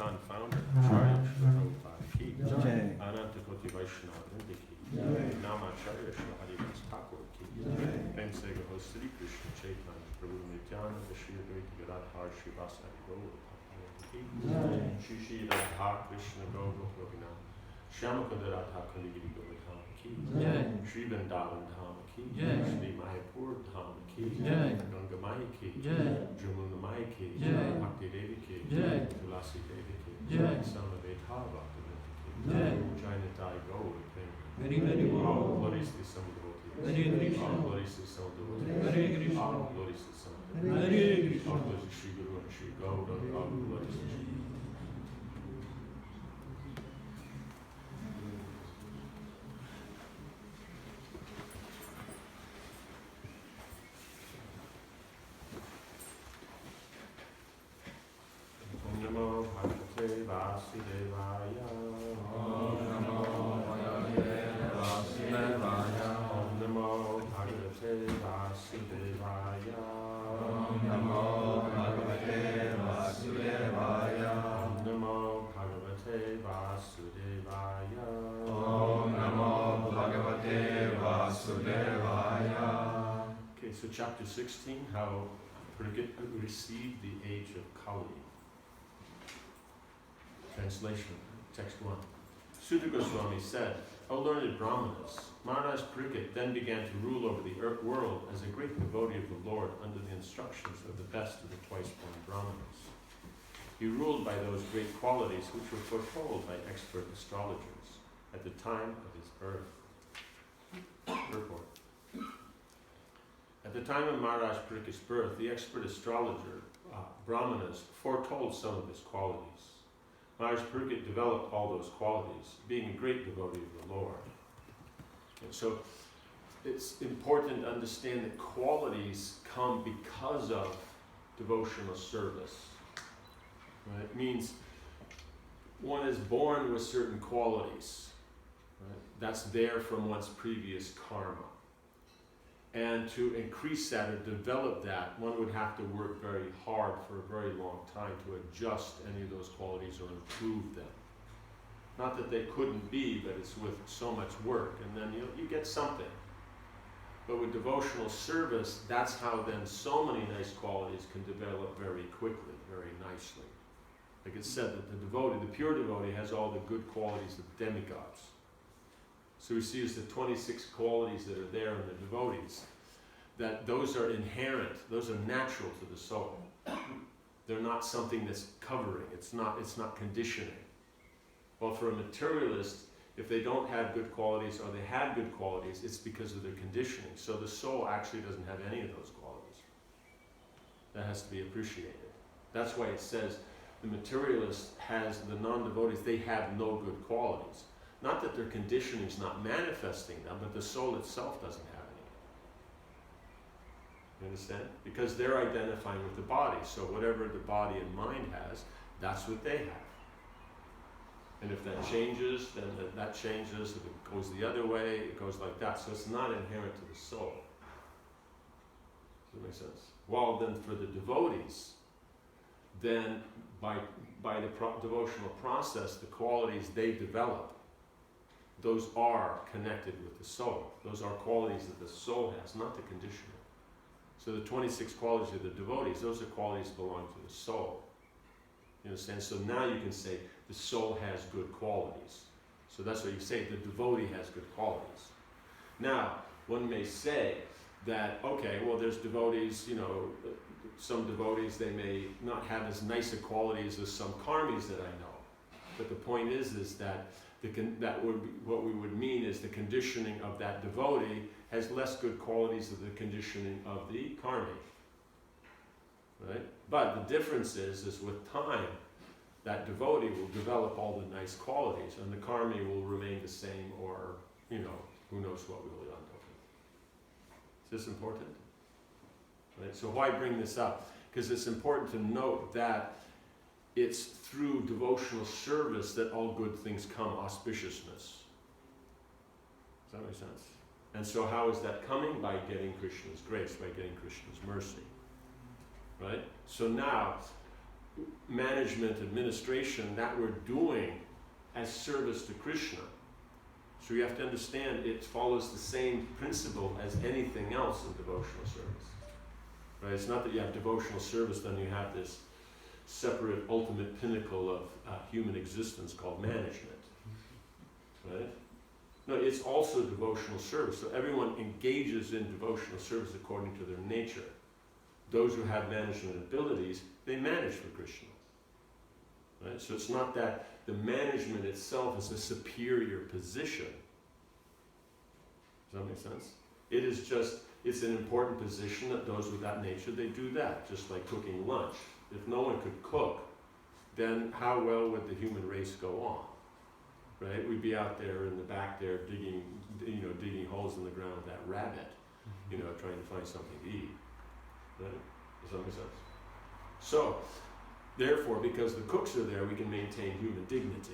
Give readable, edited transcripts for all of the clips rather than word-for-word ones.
Mahāraja founder, Acharya Srila Prabhupada ki, Ananta Koti Vaishnava Vrinda ki, Namacharya Srila Haridas Thakur ki, Premsega Ho Sri Krishna Chaitanya Prabhu Nityananda Shri Advaita Gadadhar Shri Vasari Gaura ki, Shri Shri Radha Krishna Gaura Govina, Shyamakunda Radha Kaligiri Govardhan ki, Shri Vrindavan Dham ki, Shri Mayapur Dham ki, Ganga Mai ki, Jamuna Mai ki, Bhakti Devi ki, Tulasi Devi ki, Samaveta Bhaktividyā ki, Jainatai Gaura Very, very well. All glories to some devotees. Hare Krishna. All glories to some devotees. Hare Krishna. All glories to some Hare devotees. Krishna. All glories to Shri Guru and Shri Gaura. All glories to Shri Om Namo Bhagavate Vasudevaya. Om Namo Bhagavate Vasudevaya. Om Namo Bhagavate Vasudevaya. Om Namo Bhagavate Vasudevaya. Om Namo Bhagavate Vasudevaya. Om Namo Bhagavate Vasudevaya. Okay, so chapter 16, how Parīkṣit received the age of Kali. Translation, text 1. Sutta Goswami said, O learned Brahmanas, Mahārāja Parīkṣit then began to rule over the world as a great devotee of the Lord under the instructions of the best of the twice-born Brahmanas. He ruled by those great qualities which were foretold by expert astrologers at the time of his birth. Purport. At the time of Mahārāja Parīkṣit's birth, the expert astrologer, Brahmanas, foretold some of his qualities. Mahārāja Parīkṣit developed all those qualities, being a great devotee of the Lord. And so it's important to understand that qualities come because of devotional service. Right? It means one is born with certain qualities. Right? That's there from one's previous karma. And to increase that or develop that, one would have to work very hard for a very long time to adjust any of those qualities or improve them. Not that they couldn't be, but it's with so much work, and then you get something. But with devotional service, that's how then so many nice qualities can develop very quickly, very nicely. Like it said that the devotee, the pure devotee, has all the good qualities of demigods. So we see as the 26 qualities that are there in the devotees, that those are inherent, those are natural to the soul. They're not something that's covering, it's not conditioning. Well, for a materialist, if they don't have good qualities or they had good qualities, it's because of their conditioning. So the soul actually doesn't have any of those qualities. That has to be appreciated. That's why it says the materialist has, the non-devotees, they have no good qualities. Not that their conditioning is not manifesting them, but the soul itself doesn't have any. You understand? Because they're identifying with the body. So whatever the body and mind has, that's what they have. And if that changes, then that changes. If it goes the other way, it goes like that. So it's not inherent to the soul. Does that make sense? Well, then for the devotees, then by the devotional process, the qualities they develop, those are connected with the soul. Those are qualities that the soul has, not the conditioner. So the 26 qualities of the devotees, those are qualities that belong to the soul. You understand? So now you can say the soul has good qualities. So that's what you say, the devotee has good qualities. Now, one may say that, okay, well, there's devotees, some devotees, they may not have as nice a qualities as some karmis that I know. But the point is that what we would mean is the conditioning of that devotee has less good qualities than the conditioning of the karmi. Right? But the difference is with time, that devotee will develop all the nice qualities, and the karmi will remain the same, or, who knows what will end up. Is this important? Right? So why bring this up? Because it's important to note that it's through devotional service that all good things come, auspiciousness. Does that make sense? And so how is that coming? By getting Krishna's grace, by getting Krishna's mercy. Right? So now, management, administration, that we're doing as service to Krishna. So you have to understand it follows the same principle as anything else in devotional service. Right? It's not that you have devotional service, then you have this separate ultimate pinnacle of human existence called management. Right? No, it's also devotional service. So everyone engages in devotional service according to their nature. Those who have management abilities, they manage for Krishna. Right? So it's not that the management itself is a superior position. Does that make sense? It is just, it's an important position that those with that nature, they do that, just like cooking lunch. If no one could cook, then how well would the human race go on? Right? We'd be out there in the back there digging holes in the ground with that rabbit, trying to find something to eat. Right? Does that make sense? So, therefore, because the cooks are there, we can maintain human dignity.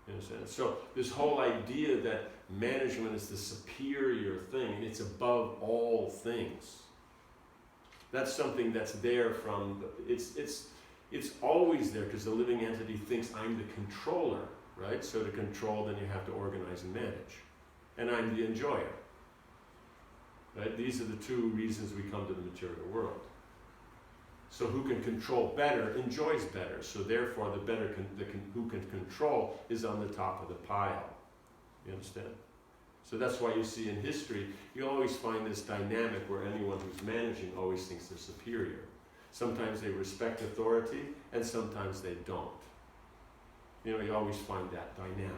You understand? So this whole idea that management is the superior thing, and it's above all things, that's something that's there from, it's always there because the living entity thinks I'm the controller, right? So to control, then you have to organize and manage. And I'm the enjoyer. Right? These are the two reasons we come to the material world. So who can control better enjoys better. So therefore, who can control is on the top of the pile. You understand? So that's why you see in history, you always find this dynamic where anyone who's managing always thinks they're superior. Sometimes they respect authority, and sometimes they don't. You always find that dynamic.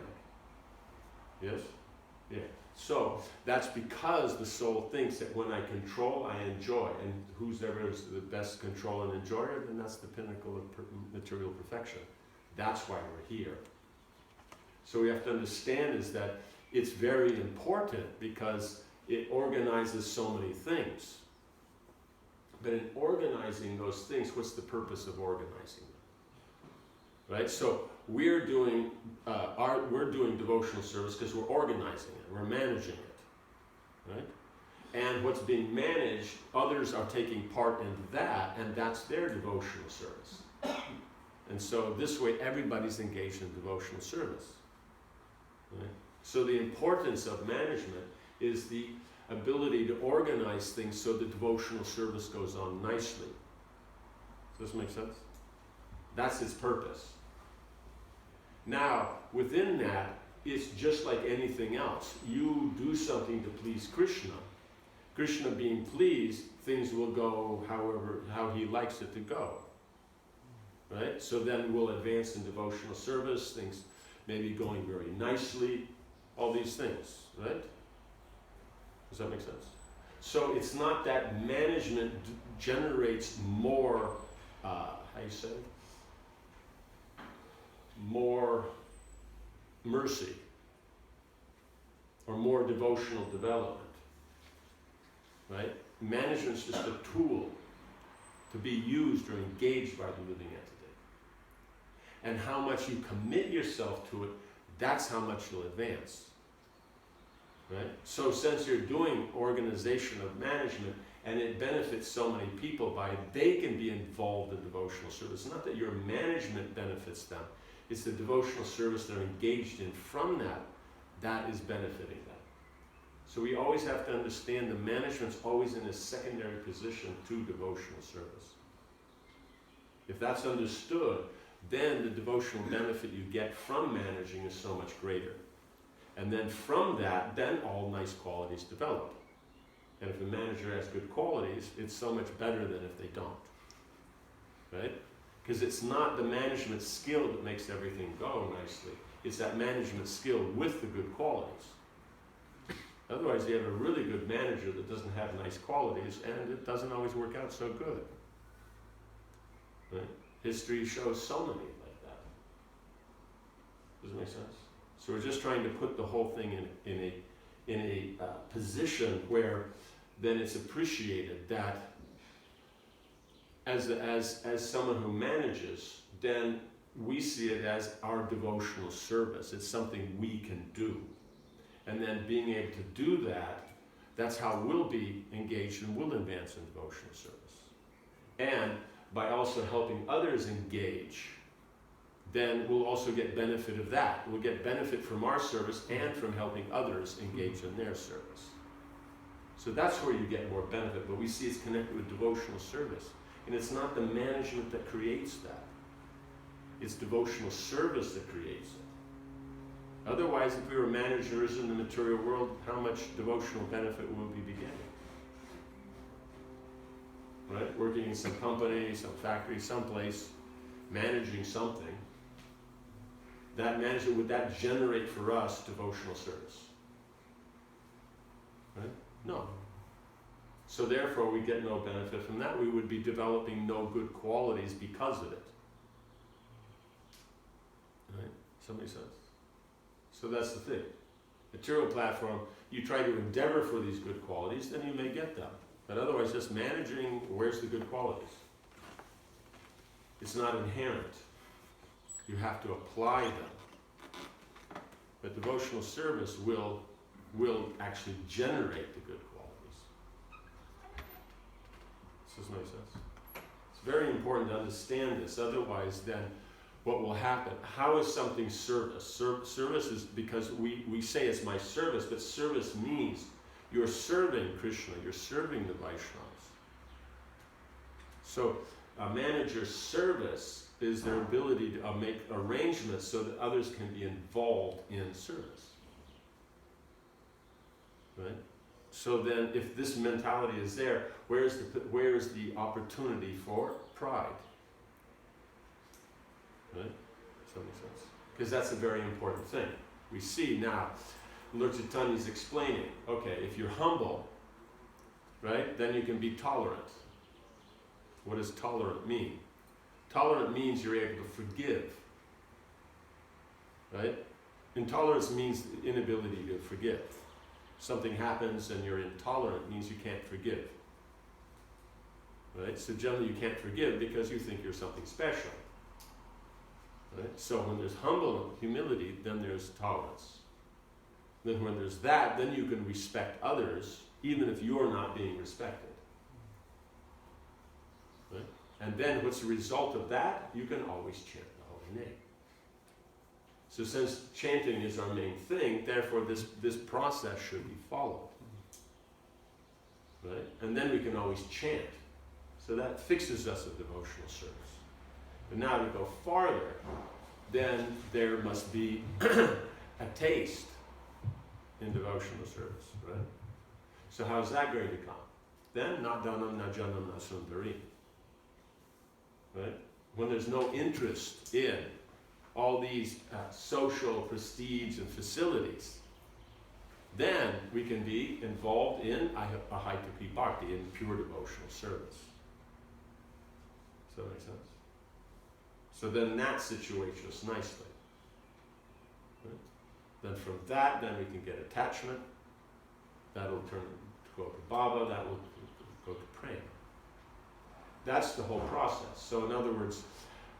Yes? Yeah. So that's because the soul thinks that when I control, I enjoy. And who's ever is the best control and enjoyer, then that's the pinnacle of material perfection. That's why we're here. So we have to understand is that it's very important because it organizes so many things. But in organizing those things, what's the purpose of organizing them? Right? So we're doing devotional service because we're organizing it, we're managing it, right? And what's being managed, others are taking part in that, and that's their devotional service. And so this way, everybody's engaged in devotional service. Right? So the importance of management is the ability to organize things so the devotional service goes on nicely. Does this make sense? That's its purpose. Now, within that, it's just like anything else. You do something to please Krishna. Krishna being pleased, things will go how he likes it to go. Right? So then we'll advance in devotional service, things maybe going very nicely, all these things, right? Does that make sense? So it's not that management generates more, more mercy or more devotional development, right? Management's just a tool to be used or engaged by the living entity. And how much you commit yourself to it, that's how much you'll advance, right? So since you're doing organization of management and it benefits so many people by it, they can be involved in devotional service. Not that your management benefits them, it's the devotional service they're engaged in from that is benefiting them. So we always have to understand the management's always in a secondary position to devotional service. If that's understood, then the devotional benefit you get from managing is so much greater. And then from that, then all nice qualities develop. And if a manager has good qualities, it's so much better than if they don't. Right? Because it's not the management skill that makes everything go nicely. It's that management skill with the good qualities. Otherwise, you have a really good manager that doesn't have nice qualities, and it doesn't always work out so good. Right? History shows so many like that. Does it make sense? So we're just trying to put the whole thing in a position where then it's appreciated that as someone who manages, then we see it as our devotional service. It's something we can do. And then being able to do that, that's how we'll be engaged and we'll advance in devotional service. And by also helping others engage, then we'll also get benefit of that. We'll get benefit from our service and from helping others engage in their service. So that's where you get more benefit, but we see it's connected with devotional service. And it's not the management that creates that. It's devotional service that creates it. Otherwise, if we were managers in the material world, how much devotional benefit would we be getting? Right? Working in some company, some factory, someplace, managing something. That management, would that generate for us devotional service? Right? No. So therefore, we get no benefit from that. We would be developing no good qualities because of it. Right? Does that make sense? So that's the thing. Material platform, you try to endeavor for these good qualities, then you may get them. But otherwise, just managing, where's the good qualities? It's not inherent. You have to apply them. But devotional service will actually generate the good qualities. Does this make sense? It's very important to understand this. Otherwise, then, what will happen? How is something service? Service is because we say it's my service, but service means you're serving Krishna, you're serving the Vaishnavas. So a manager's service is their ability to make arrangements so that others can be involved in service. Right? So then if this mentality is there, where is the opportunity for pride? Right? Does that make sense? Because that's a very important thing. We see now, Lord Chaitanya is explaining, okay, if you're humble, right, then you can be tolerant. What does tolerant mean? Tolerant means you're able to forgive. Right? Intolerance means inability to forgive. Something happens and you're intolerant means you can't forgive. Right? So generally you can't forgive because you think you're something special. Right? So when there's humility, then there's tolerance. Then when there's that, then you can respect others, even if you're not being respected. Right? And then what's the result of that? You can always chant the holy name. So since chanting is our main thing, therefore this process should be followed. Right? And then we can always chant. So that fixes us with devotional service. But now to go farther, then there must be a taste in devotional service, right? So how's that going to come? Then, na dhanam, na janam, na sundarim. Right? When there's no interest in all these social prestige and facilities, then we can be involved in ahaituki bhakti, in pure devotional service. Does that make sense? So then in that situation is nicely. Right? Then from that, then we can get attachment. That'll turn to go to bhava, that will go to prema. That's the whole process. So in other words,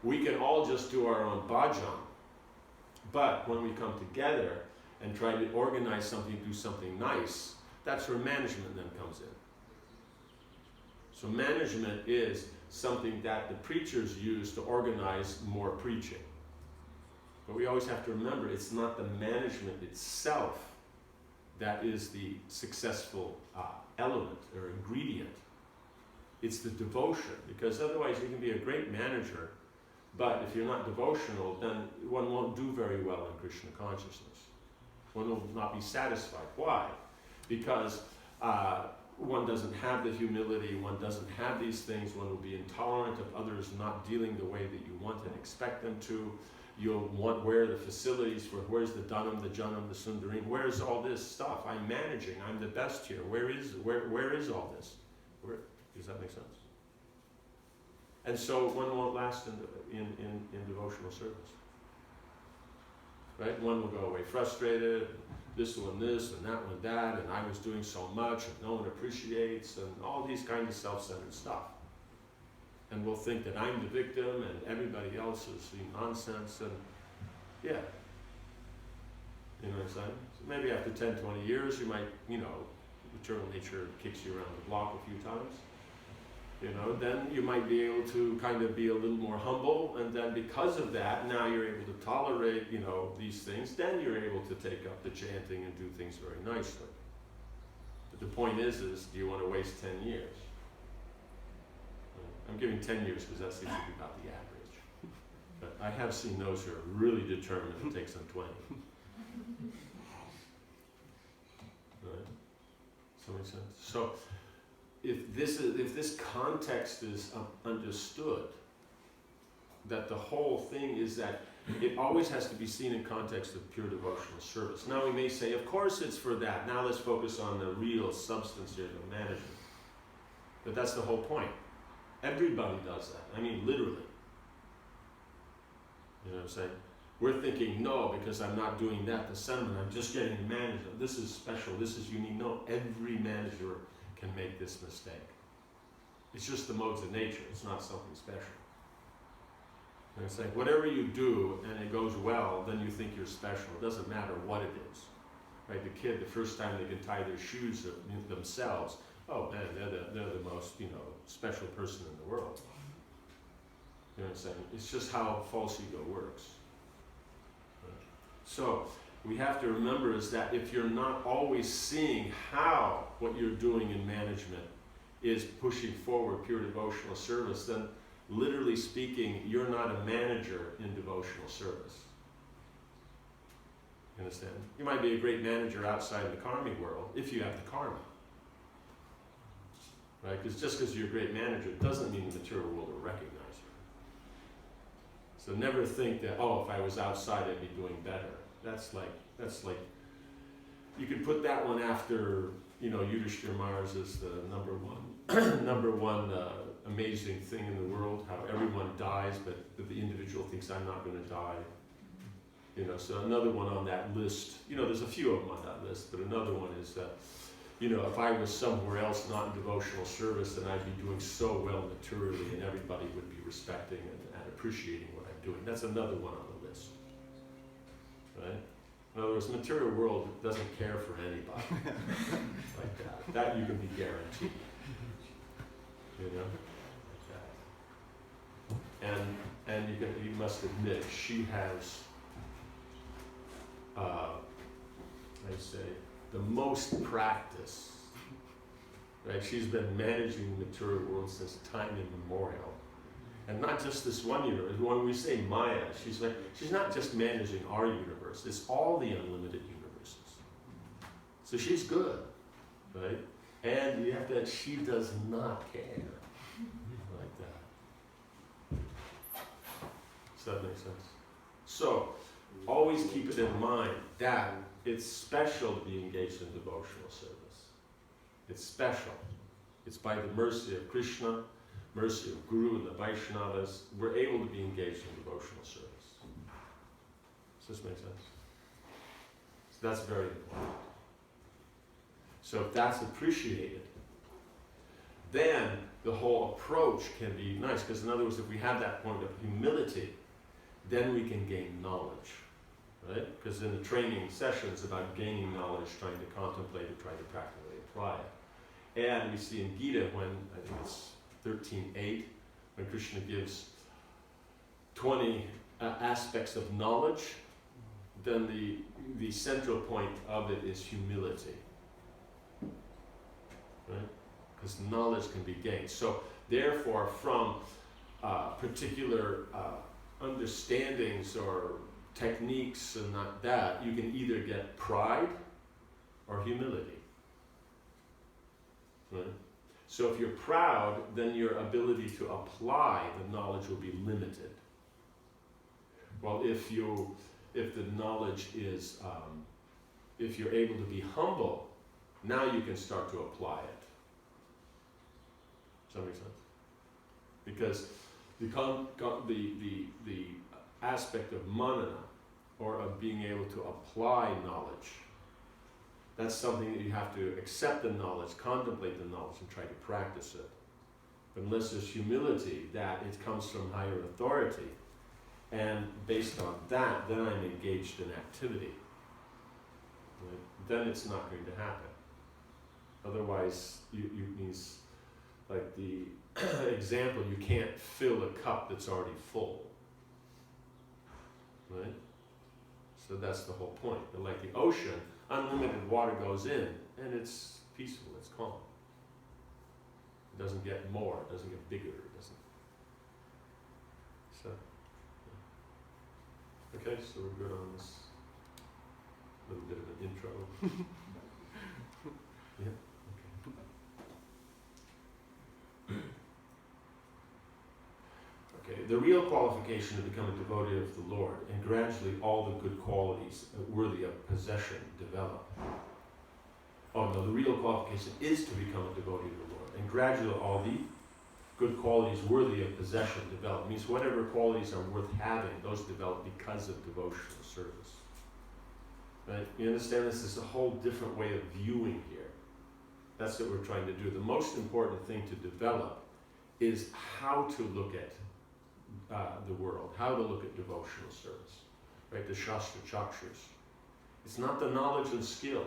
we can all just do our own bhajan, but when we come together and try to organize something, do something nice, that's where management then comes in. So management is something that the preachers use to organize more preaching. But we always have to remember, it's not the management itself that is the successful element or ingredient. It's the devotion, because otherwise you can be a great manager, but if you're not devotional, then one won't do very well in Krishna consciousness. One will not be satisfied. Why? Because one doesn't have the humility, one doesn't have these things, one will be intolerant of others not dealing the way that you want and expect them to. You'll want, where are the facilities for, where's the dhanam, the janam, the sundarim, where's all this stuff? I'm managing, I'm the best here. Where is all this? Does that make sense? And so one won't last in devotional service. Right? One will go away frustrated, this one this, and that one that, and I was doing so much, and no one appreciates, and all these kinds of self-centered stuff. And we'll think that I'm the victim, and everybody else is nonsense, and yeah. You know what I'm saying? So maybe after 10, 20 years, you might, eternal nature kicks you around the block a few times. then you might be able to kind of be a little more humble, and then because of that, now you're able to tolerate, these things, then you're able to take up the chanting and do things very nicely. But the point is do you want to waste 10 years? I'm giving 10 years because that seems to be about the average. But I have seen those who are really determined it takes them 20. Right? Does that make sense? So, if this context is understood, that the whole thing is that it always has to be seen in context of pure devotional service. Now we may say, of course it's for that. Now let's focus on the real substance here, the management. But that's the whole point. Everybody does that. I mean, literally. You know what I'm saying? We're thinking, no, because I'm not doing that, the sentiment, I'm just getting the manager. This is special, this is unique. No, every manager can make this mistake. It's just the modes of nature, it's not something special. And it's like, whatever you do and it goes well, then you think you're special. It doesn't matter what it is. Right? The kid, the first time they can tie their shoes themselves, oh man, they're the most, special person in the world. You know what I'm saying? It's just how false ego works. So we have to remember is that if you're not always seeing how what you're doing in management is pushing forward pure devotional service, then literally speaking, you're not a manager in devotional service. You understand? You might be a great manager outside the karmic world if you have the karma. Right? Because just because you're a great manager doesn't mean the material world will recognize you. So never think that, if I was outside I'd be doing better. That's like you could put that one after, Yudhishthira Maharaj is the number one amazing thing in the world, how everyone dies, but the individual thinks I'm not going to die. So another one on that list, there's a few of them on that list, but another one is that, if I was somewhere else not in devotional service, then I'd be doing so well materially and everybody would be respecting and appreciating what I'm doing. That's another one on the list. Right? In other words, the material world doesn't care for anybody like that. That you can be guaranteed. Like that. And you must admit, she has, the most practice. Right? She's been managing the material world since time immemorial. And not just this one universe. When we say Maya, she's not just managing our universe, it's all the unlimited universes. So she's good, right? And we have that she does not care like that. Does that make sense? So, always keep it in mind that it's special to be engaged in devotional service. It's special. It's by the mercy of Krishna, mercy of Guru and the Vaishnavas, we're able to be engaged in devotional service. Does this make sense? So that's very important. So if that's appreciated, then the whole approach can be nice. Because in other words, if we have that point of humility, then we can gain knowledge. Right? Because in the training sessions about gaining knowledge, trying to contemplate it, trying to practically apply it. And we see in Gita when, I think it's 13.8, when Krishna gives 20 aspects of knowledge, then the central point of it is humility. Right? Because knowledge can be gained. So therefore, from particular understandings or techniques and not that, you can either get pride or humility. Right? So if you're proud, then your ability to apply the knowledge will be limited. Well, if the knowledge is, if you're able to be humble, now you can start to apply it. Does that make sense? Because the aspect of manana, or of being able to apply knowledge, that's something that you have to accept the knowledge, contemplate the knowledge, and try to practice it. But unless there's humility, that it comes from higher authority, and based on that, then I'm engaged in activity. Right? Then it's not going to happen. Otherwise, you means like the example, you can't fill a cup that's already full. Right? So that's the whole point. But like the ocean, unlimited water goes in, and it's peaceful, it's calm. It doesn't get more, it doesn't get bigger, it doesn't. So, yeah. Okay, so we're good on this little bit of an intro. Yeah. Okay, the real qualification to become a devotee of the Lord, and gradually all the good qualities worthy of possession develop. Oh no, the real qualification is to become a devotee of the Lord, and gradually all the good qualities worthy of possession develop. It means whatever qualities are worth having, those develop because of devotional service. Right? You understand this is a whole different way of viewing here. That's what we're trying to do. The most important thing to develop is how to look at the world, how to look at devotional service, right? The Shastra Chakshas. It's not the knowledge and skill,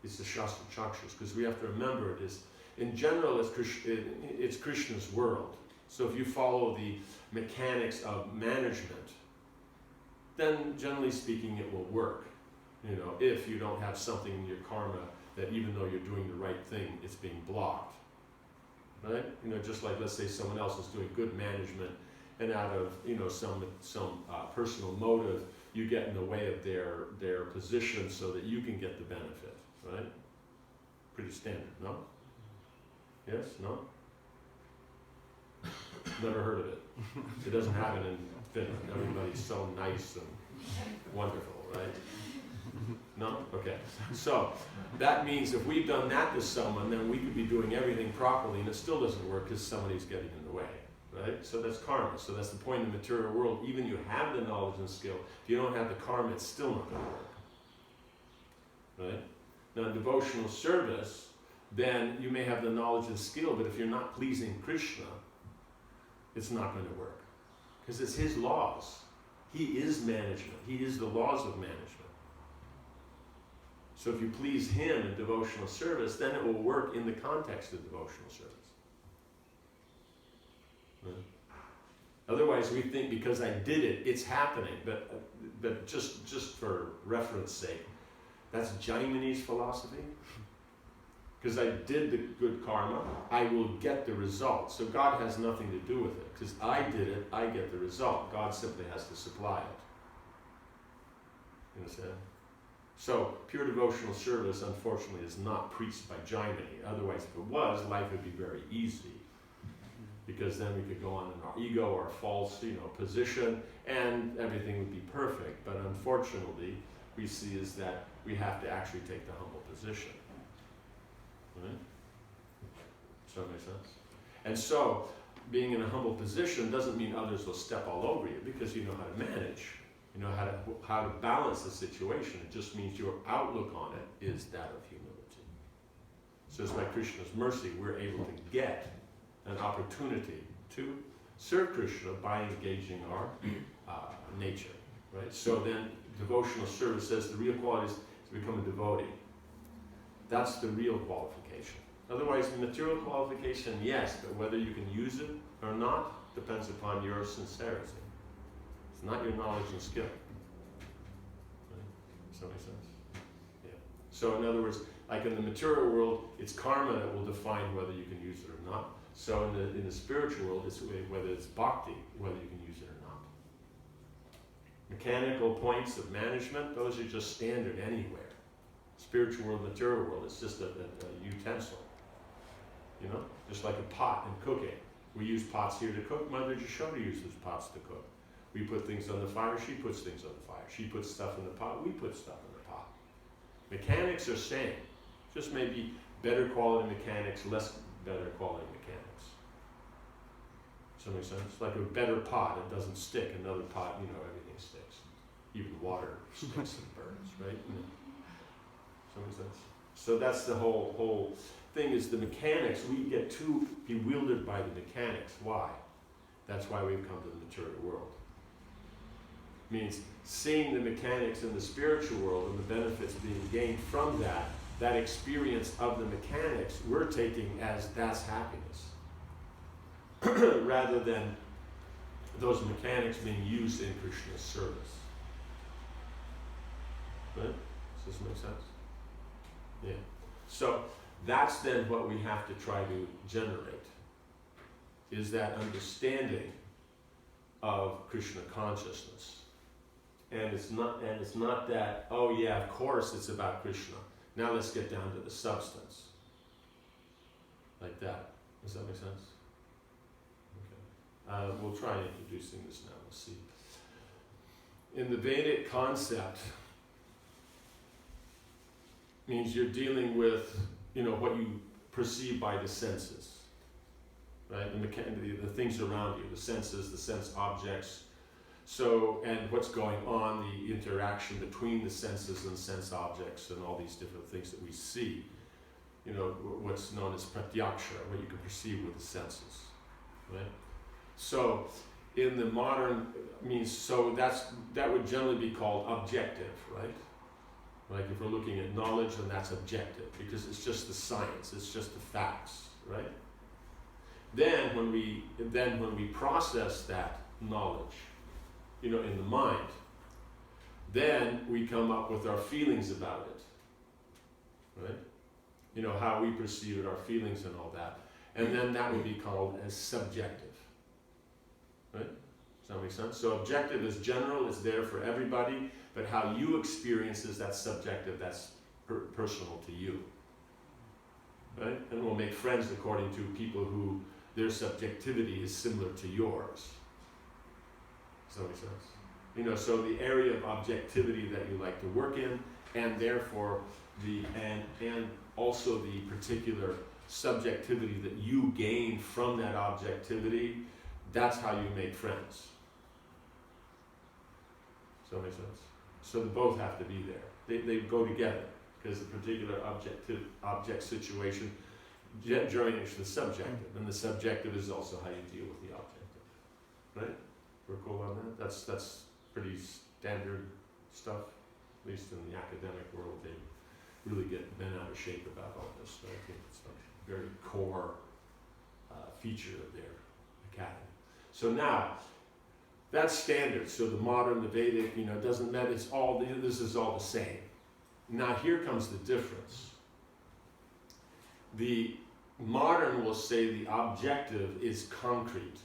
it's the Shastra Chakshas, because we have to remember it is, in general, it's Krishna's world. So if you follow the mechanics of management, then generally speaking it will work. You know, if you don't have something in your karma that even though you're doing the right thing, it's being blocked. Right? You know, just like let's say someone else is doing good management, and out of some personal motive, you get in the way of their position so that you can get the benefit. Right? Pretty standard, no? Yes? No? Never heard of it. It doesn't happen in Finland. Everybody's so nice and wonderful, right? No? Okay. So that means if we've done that to someone, then we could be doing everything properly and it still doesn't work because somebody's getting in the way. Right? So that's karma. So that's the point in the material world. Even you have the knowledge and skill, if you don't have the karma, it's still not going to work. Right? Now in devotional service, then you may have the knowledge and skill, but if you're not pleasing Krishna, it's not going to work. Because it's his laws. He is management. He is the laws of management. So if you please him in devotional service, then it will work in the context of devotional service. Right? Otherwise, we think because I did it, it's happening. But just for reference sake, that's Jaimini's philosophy. Because I did the good karma, I will get the result. So God has nothing to do with it. Because I did it, I get the result. God simply has to supply it. You understand? So pure devotional service, unfortunately, is not preached by Jaimini. Otherwise, if it was, life would be very easy. Because then we could go on in our ego, our false, position, and everything would be perfect. But unfortunately, we see is that we have to actually take the humble position. Right? Does that make sense? And so, being in a humble position doesn't mean others will step all over you, because you know how to manage, you know how to balance the situation. It just means your outlook on it is that of humility. So it's by Krishna's mercy we're able to get an opportunity to serve Krishna by engaging our nature. Right? So then devotional service says the real quality is to become a devotee. That's the real qualification. Otherwise, the material qualification, yes, but whether you can use it or not depends upon your sincerity. It's not your knowledge and skill. Right? Does that make sense? Yeah. So in other words, like in the material world, it's karma that will define whether you can use it or not. So in the spiritual world, it's whether it's bhakti, whether you can use it or not. Mechanical points of management, those are just standard anywhere. Spiritual world, material world, it's just a utensil. Just like a pot in cooking. We use pots here to cook. Mother Yashoda uses pots to cook. We put things on the fire, she puts things on the fire. She puts stuff in the pot, we put stuff in the pot. Mechanics are same. Just maybe better quality mechanics, less better quality mechanics. Does that make sense? Like a better pot, it doesn't stick. Another pot, everything sticks. Even water sticks and burns, right? Does that make sense? So that's the whole thing is the mechanics. We get too bewildered by the mechanics. Why? That's why we've come to the material world. Means seeing the mechanics in the spiritual world and the benefits being gained from that experience of the mechanics, we're taking as that's happiness. rather than those mechanics being used in Krishna's service. Right? Does this make sense? Yeah. So that's then what we have to try to generate, is that understanding of Krishna consciousness. And it's not that, oh yeah, of course it's about Krishna. Now let's get down to the substance. Like that. Does that make sense? Okay. We'll try introducing this now. We'll see. In the Vedic concept, means you're dealing with, what you perceive by the senses, right? The things around you, the senses, the sense objects. So, and what's going on, the interaction between the senses and sense objects and all these different things that we see. What's known as pratyaksha, what you can perceive with the senses, right? So, in the modern, that would generally be called objective, right? Like if we're looking at knowledge, then that's objective, because it's just the science, it's just the facts, right? Then when we process that knowledge, in the mind, then we come up with our feelings about it, right? How we perceive it, our feelings and all that. And then that would be called as subjective, right? Does that make sense? So objective is general, it's there for everybody, but how you experience is that's subjective, that's personal to you, right? And we'll make friends according to people who their subjectivity is similar to yours. Does that make sense? So the area of objectivity that you like to work in, and therefore and also the particular subjectivity that you gain from that objectivity, that's how you make friends. Does that make sense? So they both have to be there. They go together, because the particular object situation generates the subjective, and the subjective is also how you deal with the objective. Right? We're cool on that? That's pretty standard stuff, at least in the academic world. They really get bent out of shape about all this. But I think it's a very core feature of their academy. So now, that's standard. So the modern, the Vedic, it doesn't matter. This is all the same. Now here comes the difference. The modern will say the objective is concrete,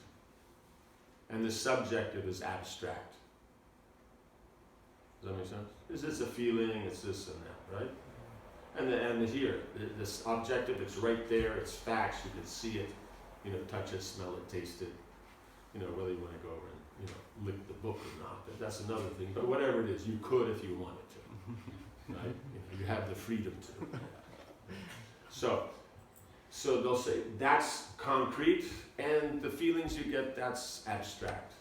and the subjective is abstract. Does that make sense? Is this a feeling? It's this and that, right? And here, this objective, it's right there. It's facts. You can see it. Touch it, smell it, taste it. Whether you want to go over and lick the book or not. That's another thing. But whatever it is, you could if you wanted to, right? You have the freedom to. So they'll say that's concrete, and the feelings you get, that's abstract.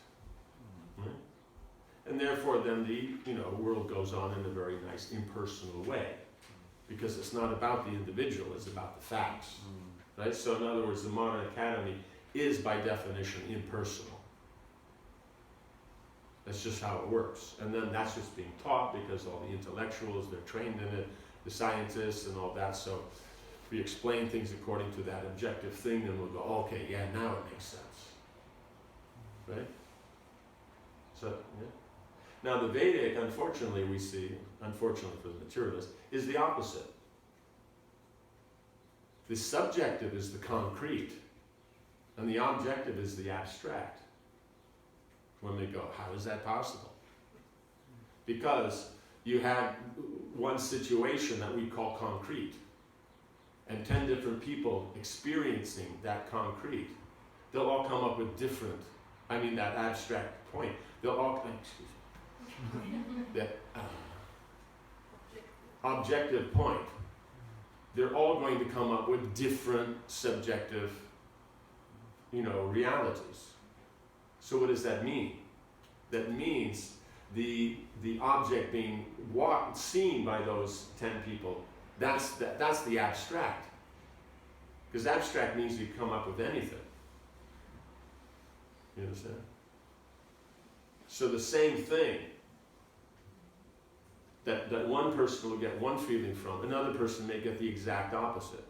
Right? And therefore, then the world goes on in a very nice impersonal way, because it's not about the individual; it's about the facts. Right? So in other words, the modern academy is by definition impersonal. That's just how it works. And then that's just being taught because all the intellectuals, they're trained in it, the scientists and all that. So if we explain things according to that objective thing, then we'll go, okay, yeah, now it makes sense. Right? So, yeah. Now the Vedic, unfortunately, we see, unfortunately for the materialist, is the opposite. The subjective is the concrete, and the objective is the abstract. When they go, how is that possible? Because you have one situation that we call concrete, and 10 different people experiencing that concrete. They'll all come up with different, that abstract point. They'll all, that objective point. They're all going to come up with different subjective, realities. So what does that mean? That means the object being seen by those 10 people, that's the abstract. Because abstract means you come up with anything. You understand? So the same thing that one person will get one feeling from, another person may get the exact opposite.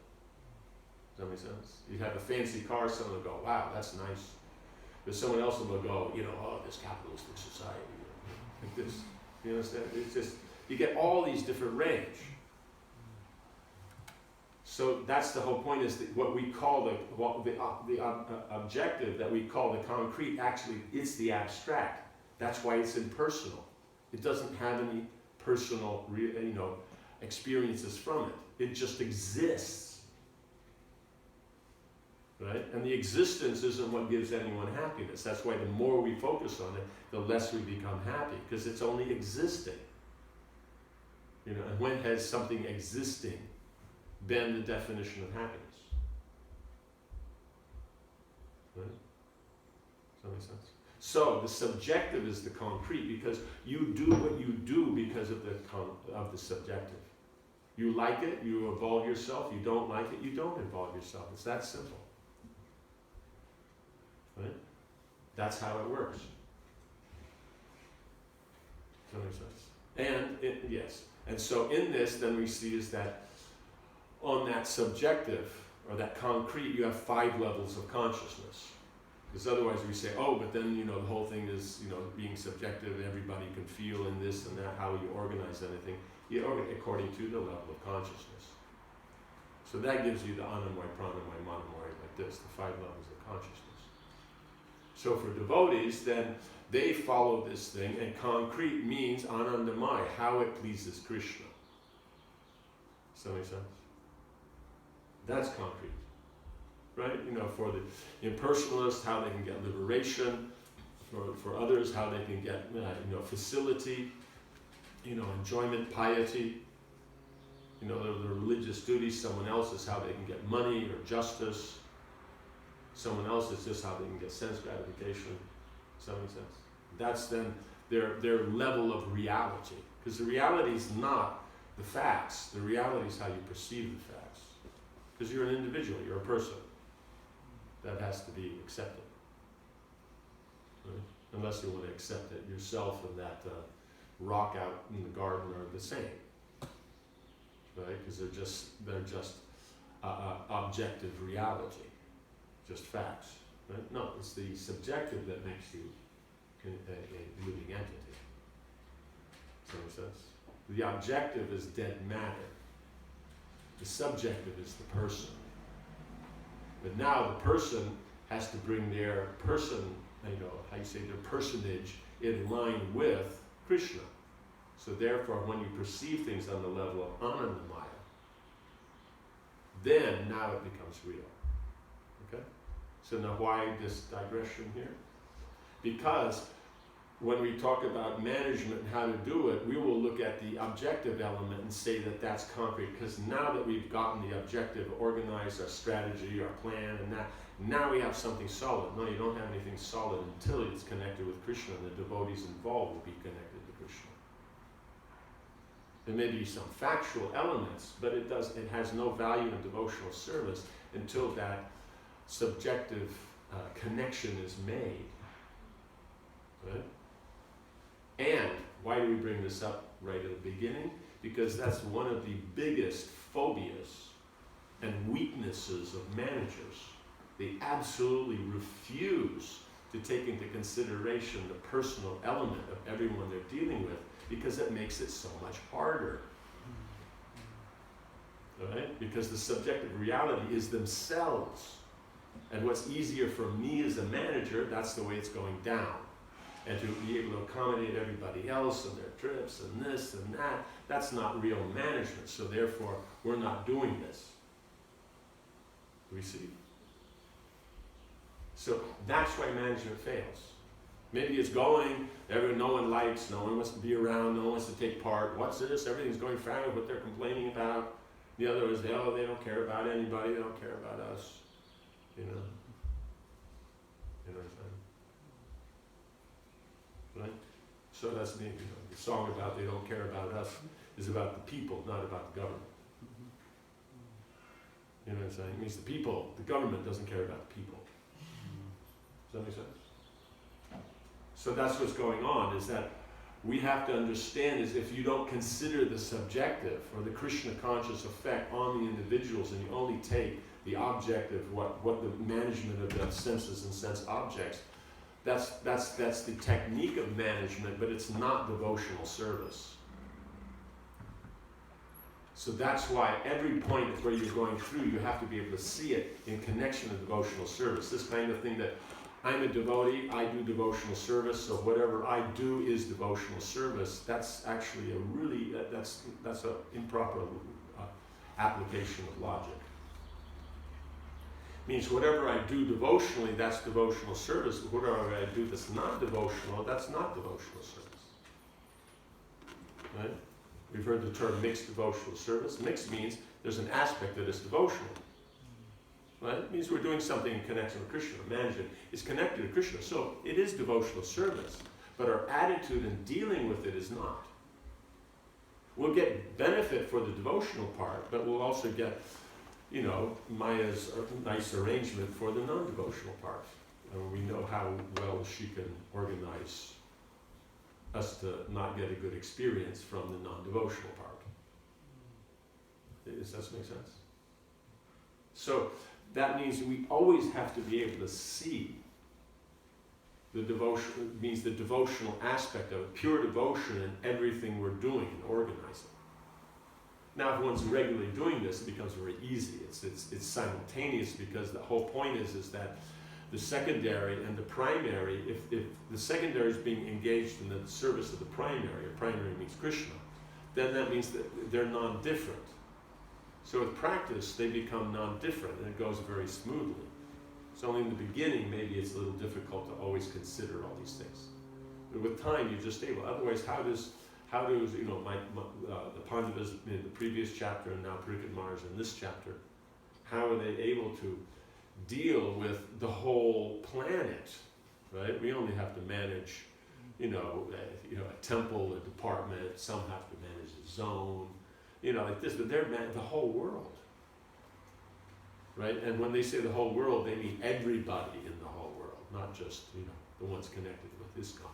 Does that make sense? You have a fancy car, someone will go, wow, that's nice. But someone else will go, oh, this capitalistic society, like this. You understand? It's just, you get all these different range. So that's the whole point, is that what we call the objective that we call the concrete, actually it's the abstract. That's why it's impersonal. It doesn't have any personal experiences from it. It just exists. Right? And the existence isn't what gives anyone happiness. That's why the more we focus on it, the less we become happy, because it's only existing. And when has something existing been the definition of happiness? Right? Does that make sense? So the subjective is the concrete, because you do what you do because of the subjective. You like it, you involve yourself. You don't like it, you don't involve yourself. It's that simple. Right? That's how it works. Does that make sense? Yes. And so in this, then we see is that on that subjective, or that concrete, you have 5 levels of consciousness. Because otherwise we say, oh, but then, the whole thing is, being subjective, everybody can feel in this and that, how you organize anything, according to the level of consciousness. So that gives you the Anandamaya, Pranamaya, Manamaya, like this, the 5 levels of consciousness. So for devotees, then, they follow this thing, and concrete means Anandamaya, how it pleases Krishna. Does that make sense? That's concrete. Right? For the impersonalist, how they can get liberation. For others, how they can get, facility, enjoyment, piety. The religious duties. Someone else is how they can get money or justice. Someone else is just how they can get sense gratification. Does that make sense? That's then their level of reality. Because the reality is not the facts. The reality is how you perceive the facts. Because you're an individual, you're a person. That has to be accepted. Right? Unless you want to accept it yourself, and that rock out in the garden are the same. Right? Because they're just objective reality. Just facts. Right? No, it's the subjective that makes you a living entity. Does that make sense? The objective is dead matter. The subjective is the person. But now the person has to bring their person, their personage in line with Krishna. So therefore, when you perceive things on the level of Anandamaya, then now it becomes real. Okay? So now why this digression here? Because when we talk about management and how to do it, we will look at the objective element and say that that's concrete. Because now that we've gotten the objective, organized our strategy, our plan, and that, now we have something solid. No, you don't have anything solid until it's connected with Krishna, and the devotees involved will be connected to Krishna. There may be some factual elements, but it has no value in devotional service until that subjective connection is made. Right? And why do we bring this up right at the beginning? Because that's one of the biggest phobias and weaknesses of managers. They absolutely refuse to take into consideration the personal element of everyone they're dealing with, because it makes it so much harder. Right? Because the subjective reality is themselves. And what's easier for me as a manager, that's the way it's going down. And to be able to accommodate everybody else and their trips and this and that, that's not real management. So therefore, we're not doing this. We see? So that's why management fails. Maybe it's going, no one likes, no one wants to be around, no one wants to take part. What's this? Everything's going fine with what they're complaining about. The other is, they don't care about anybody, they don't care about us. You know what I'm saying? Right? So that's the song about they don't care about us is about the people, not about the government. You know what I'm saying? It means the people, the government doesn't care about the people. Does that make sense? So that's what's going on, is that we have to understand is if you don't consider the subjective or the Krishna conscious effect on the individuals, and you only take the object of what the management of the senses and sense objects. That's the technique of management, but it's not devotional service. So that's why every point where you're going through, you have to be able to see it in connection to devotional service. This kind of thing that I'm a devotee, I do devotional service, so whatever I do is devotional service. That's actually a really, that's an improper application of logic. Means whatever I do devotionally, that's devotional service. But whatever I do that's not devotional, that's not devotional service. Right? We've heard the term mixed devotional service. Mixed means there's an aspect that is devotional. Right? It means we're doing something in connection with Krishna. Management is connected to Krishna. So it is devotional service. But our attitude in dealing with it is not. We'll get benefit for the devotional part, but we'll also get, Maya's nice arrangement for the non-devotional part. We know how well she can organize us to not get a good experience from the non-devotional part. Does that make sense? So that means we always have to be able to see the devotion. It means the devotional aspect of it, pure devotion in everything we're doing and organizing. Now, if one's regularly doing this, it becomes very easy. It's simultaneous, because the whole point is that the secondary and the primary, if the secondary is being engaged in the service of the primary, or primary means Krishna, then that means that they're non-different. So with practice, they become non-different, and it goes very smoothly. So only in the beginning, maybe it's a little difficult to always consider all these things. But with time, you're just able. Otherwise, how does the Pandavas in the previous chapter, and now Parīkṣit Mahārāja in this chapter, how are they able to deal with the whole planet, right? We only have to manage, a temple, a department. Some have to manage a zone, like this. But they're the whole world, right? And when they say the whole world, they mean everybody in the whole world, not just the ones connected with this God.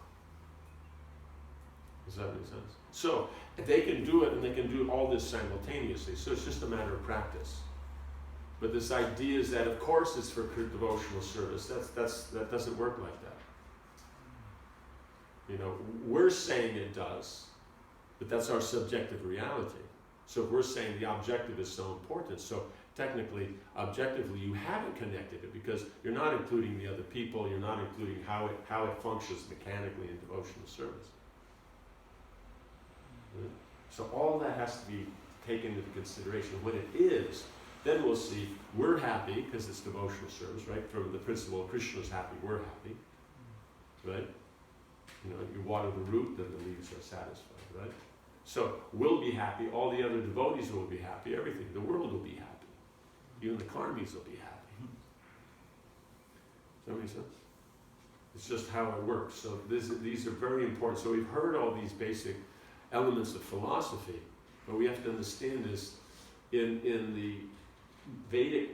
Does that make sense? So they can do it, and they can do all this simultaneously. So it's just a matter of practice. But this idea is that, of course, it's for devotional service. That doesn't work like that. We're saying it does, but that's our subjective reality. So if we're saying the objective is so important, so technically, objectively, you haven't connected it, because you're not including the other people. You're not including how it functions mechanically in devotional service. So all that has to be taken into consideration. When it is, then we'll see we're happy because it's devotional service, right? From the principle of Krishna's happy, we're happy, right? You water the root, then the leaves are satisfied, right? So we'll be happy. All the other devotees will be happy. Everything, the world will be happy. Even the karmis will be happy. Does that make sense? It's just how it works. So these are very important. So we've heard all these basic elements of philosophy, but we have to understand this in the Vedic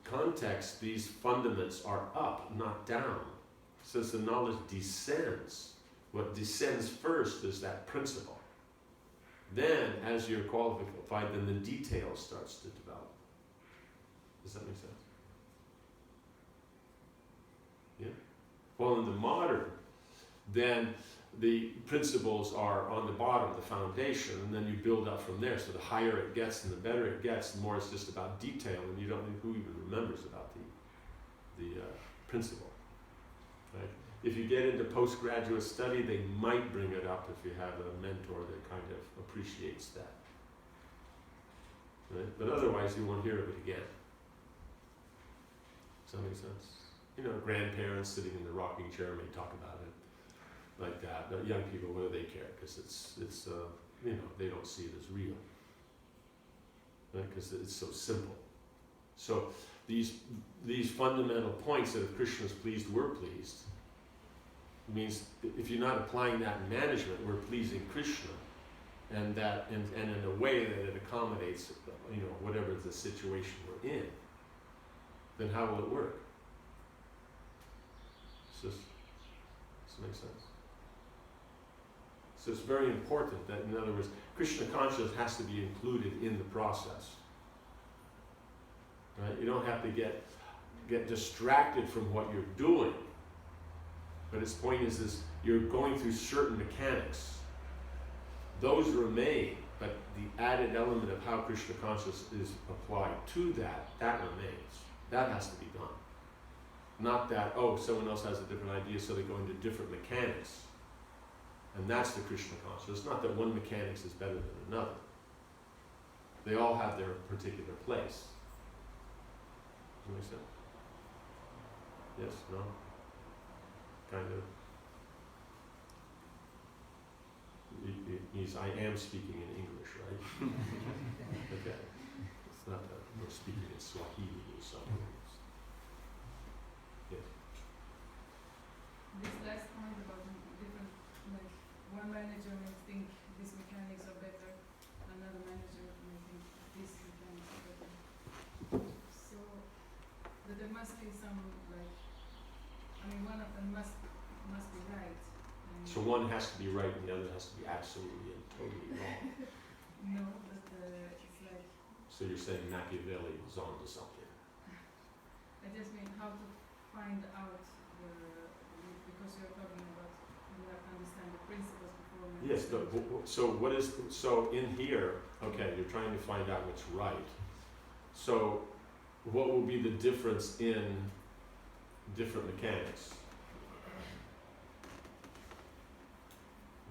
context. These fundaments are up, not down. So as the knowledge descends, what descends first is that principle. Then, as you're qualified, then the detail starts to develop. Does that make sense? Yeah? Well, in the modern, then the principles are on the bottom, the foundation, and then you build up from there. So the higher it gets and the better it gets, the more it's just about detail, and you don't know who even remembers about the principle. Right? If you get into postgraduate study, they might bring it up if you have a mentor that kind of appreciates that. Right? But otherwise, you won't hear of it again. Does that make sense? Grandparents sitting in the rocking chair may talk about it like that. But young people, what do they care? Because it's they don't see it as real. Right? Because it's so simple. So these fundamental points that if Krishna is pleased, we're pleased. It means if you're not applying that in management, we're pleasing Krishna, and that and in a way that it accommodates whatever the situation we're in, then how will it work? Does this make sense? So it's very important that, in other words, Krishna consciousness has to be included in the process. Right? You don't have to get distracted from what you're doing. But its point is you're going through certain mechanics. Those remain, but the added element of how Krishna consciousness is applied to that remains. That has to be done. Not that, oh, someone else has a different idea, so they go into different mechanics. And that's the Krishna consciousness. Not that one mechanics is better than another. They all have their particular place. Does that make sense? Yes? No? Kind of. I am speaking in English, right? Okay. It's not that we're speaking in Swahili or something. Yes. This last point about different, like one manager may think these mechanics are better, another manager may think these mechanics are better. So, but there must be some like, I mean, one of them must be right. So one has to be right and the other has to be absolutely and totally wrong. No, but it's like. So you're saying Machiavelli was onto something. I just mean how to find out because you're talking about you have to understand the principles before. Yes, so in here, okay, you're trying to find out what's right. So what will be the difference in different mechanics?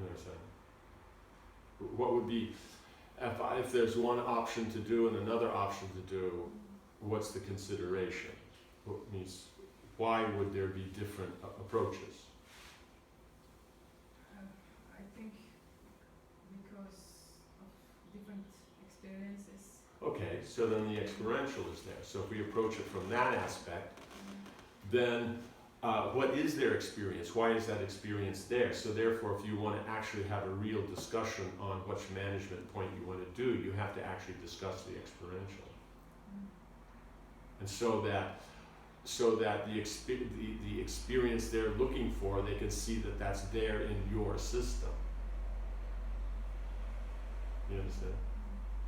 You know what I'm saying? What would be, if there's one option to do and another option to do, what's the consideration? What means, why would there be different approaches? I think because of different experiences. Okay, so then the experiential is there. So if we approach it from that aspect, then what is their experience? Why is that experience there? So therefore, if you want to actually have a real discussion on which management point you want to do, you have to actually discuss the experiential. And so that the experience they're looking for, they can see that that's there in your system. You understand?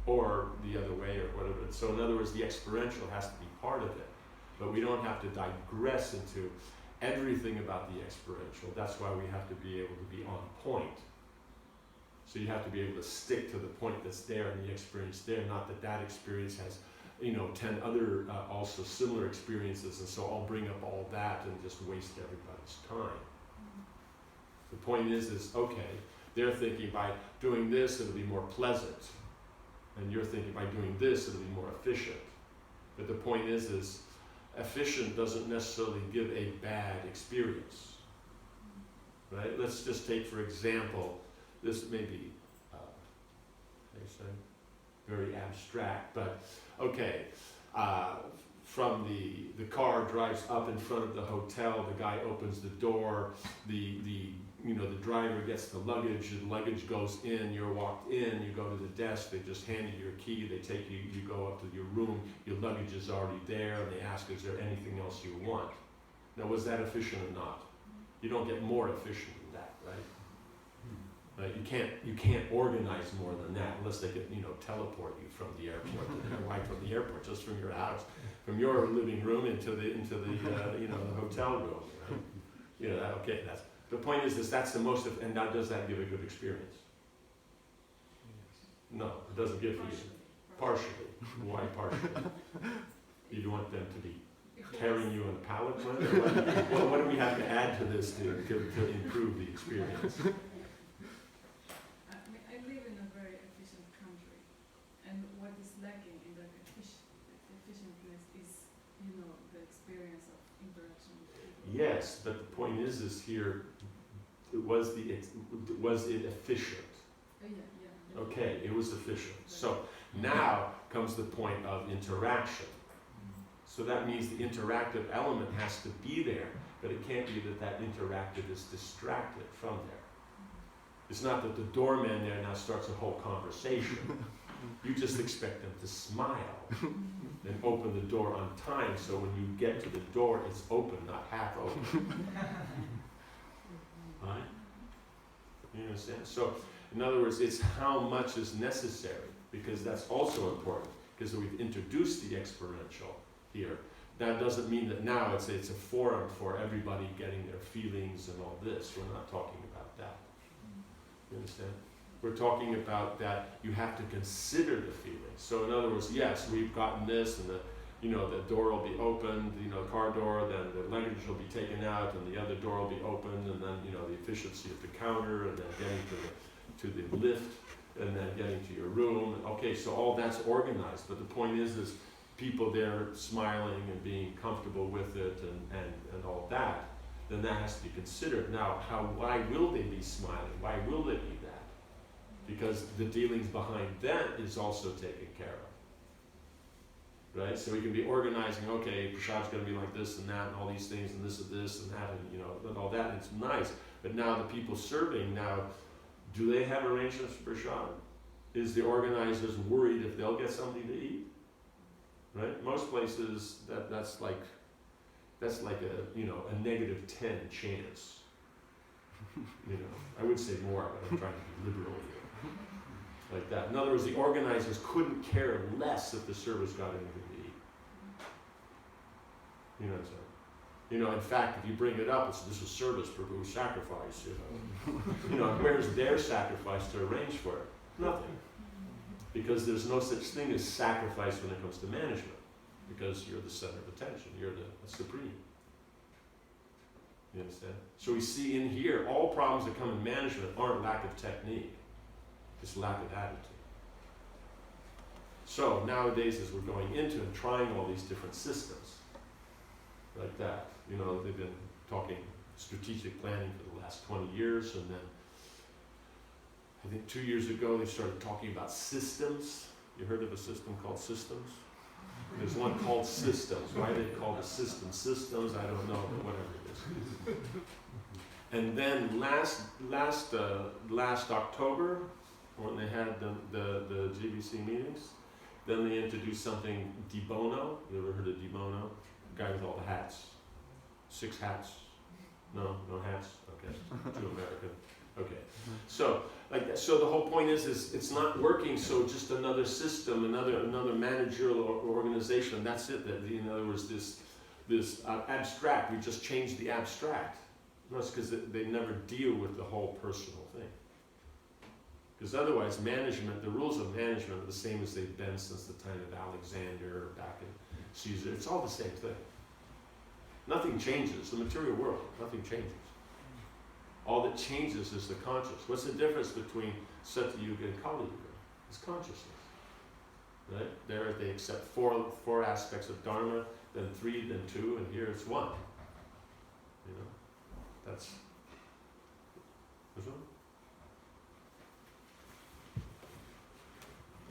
Or the other way, or whatever. So in other words, the experiential has to be part of it. But we don't have to digress into everything about the experiential. That's why we have to be able to be on point. So you have to be able to stick to the point that's there and the experience there, not that experience has 10 other also similar experiences, and so I'll bring up all that and just waste everybody's time. The point is okay, they're thinking by doing this it'll be more pleasant, and you're thinking by doing this it'll be more efficient. But the point is efficient doesn't necessarily give a bad experience, right? Let's just take, for example, this may be very abstract, but okay, from the car drives up in front of the hotel, the guy opens the door, the driver gets the luggage goes in, you're walked in, you go to the desk, they just hand you your key, they take you, you go up to your room, your luggage is already there, and they ask, is there anything else you want? Now, was that efficient or not? You don't get more efficient than that, right? You can't organize more than that unless they can, teleport you from the airport, right from the airport, just from your house, from your living room into the the hotel room. Okay, that's the point. Is that's the most, and now does that give a good experience? No, it doesn't give you partially. Why partially? You want them to be carrying you on a pallet? What do we have to add to this to improve the experience? I live in a very efficient country, and what is lacking in that efficientness is, the experience of interaction with people. Yes, but the point is here, was it efficient? Yeah. Okay, it was efficient. So now comes the point of interaction. So that means the interactive element has to be there, but it can't be that interactive is distracted from there. It's not that the doorman there now starts a whole conversation. You just expect them to smile and open the door on time, so when you get to the door, it's open, not half open. Right? You understand? So, in other words, it's how much is necessary, because that's also important. because we've introduced the experiential here. That doesn't mean that now it's a forum for everybody getting their feelings and all this. We're not talking about that. You understand? We're talking about that you have to consider the feelings. So in other words, yes, we've gotten this, and the door will be opened, the car door, then the luggage will be taken out, and the other door will be opened, and then the efficiency of the counter, and then getting to the lift, and then getting to your room. Okay, so all that's organized, but the point is people there smiling and being comfortable with it, and all that. Then that has to be considered. Now, why will they be smiling? Why will they be that? Because the dealings behind that is also taken care of. Right? So we can be organizing, okay, Prashad's going to be like this and that and all these things and this and this and that and all that, and it's nice. But now the people serving now, do they have arrangements for Prashad? Is the organizers worried if they'll get something to eat? Right? Most places that's like a a negative 10 chance. I would say more, but I'm trying to be liberal here. Like that. In other words, the organizers couldn't care less if the servers got anything to eat. You know what I'm saying? In fact, if you bring it up, this is service, Prabhu, sacrifice, where's their sacrifice to arrange for it? Nothing. Because there's no such thing as sacrifice when it comes to management. Because you're the center of attention. You're the supreme. You understand? So we see in here, all problems that come in management aren't lack of technique. It's lack of attitude. So nowadays, as we're going into and trying all these different systems, like that, they've been talking strategic planning for the last 20 years, and then I think 2 years ago they started talking about systems. You heard of a system called systems? There's one called systems. Why they call the system systems, I don't know, but whatever it is. And then last October, when they had the GBC meetings, then they introduced something, de bono. You ever heard of de bono? The guy with all the hats. 6 hats. No hats? Okay. Too American. Okay. So like that. So the whole point is it's not working, so just another system, another managerial organization, that's it. That, in other words, this abstract, we just changed the abstract. That's because they never deal with the whole personal thing. Because otherwise, the rules of management are the same as they've been since the time of Alexander, back in Caesar. It's all the same thing. Nothing changes. The material world, nothing changes. All that changes is the conscious. What's the difference between Satyuga and Kali Yuga? It's consciousness. Right? There they accept four aspects of Dharma, then 3, then 2, and here it's 1. That's... Which one?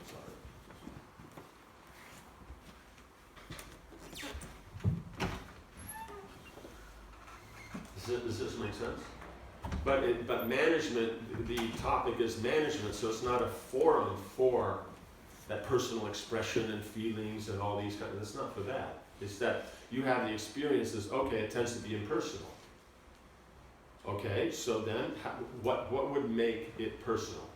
Sorry. Does this make sense? But management, the topic is management, so it's not a forum for that personal expression and feelings and all these kinds of... It's not for that. It's that you have the experiences, okay, it tends to be impersonal. Okay, so then, what would make it personal?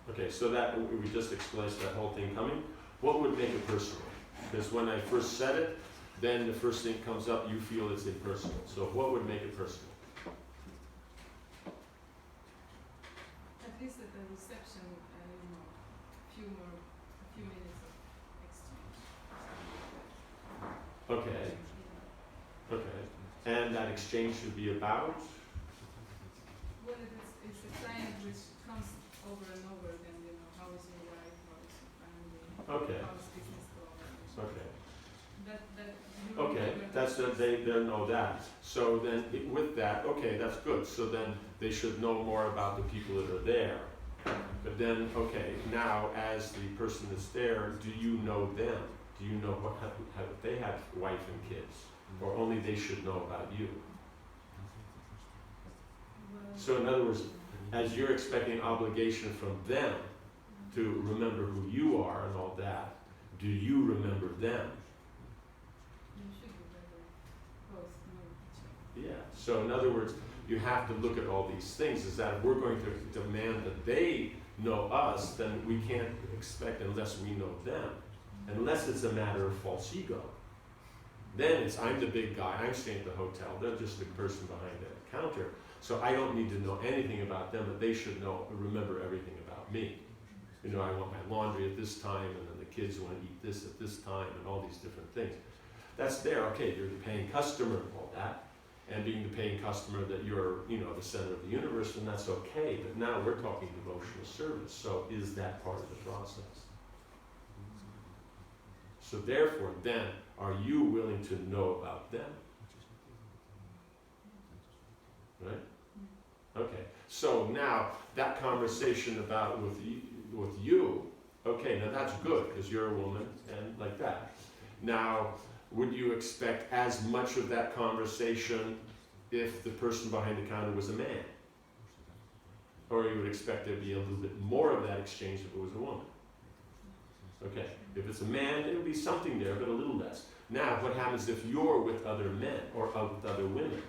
Okay, so that, we just explained that whole thing coming. What would make it personal? Because when I first said it, then the first thing comes up, you feel it's impersonal. So what would make it personal? At least at the reception, a few minutes of exchange. Okay. Okay. And that exchange should be about? Well, it's a client which comes over and over again, how is your life, how is your family, Okay. how is business going. Okay. Okay, that's they know that. So then with that, okay, that's good. So then they should know more about the people that are there. But then, okay, now as the person that's there, do you know them? Do you know how they have wife and kids? Or only they should know about you? So in other words, as you're expecting obligation from them to remember who you are and all that, do you remember them? You should remember both know each other. Yeah. So in other words, you have to look at all these things, is that if we're going to demand that they know us, then we can't expect unless we know them. unless it's a matter of false ego. Then it's, I'm the big guy, I'm staying at the hotel, they're just the person behind the counter, so I don't need to know anything about them, but they should remember everything about me. You know, I want my laundry at this time, and then the kids want to eat this at this time, and all these different things. That's there, okay, you're the paying customer and all that, and being the paying customer that you're, you know, the center of the universe, and that's okay, but now we're talking devotional service, so is that part of the process? So therefore, then, are you willing to know about them? Right? Okay, so now, that conversation about with you, okay, now that's good, because you're a woman, and like that. Now, would you expect as much of that conversation if the person behind the counter was a man? Or you would expect there to be a little bit more of that exchange if it was a woman? Okay, if it's a man, there would be something there, but a little less. Now, what happens if you're with other men or with other women?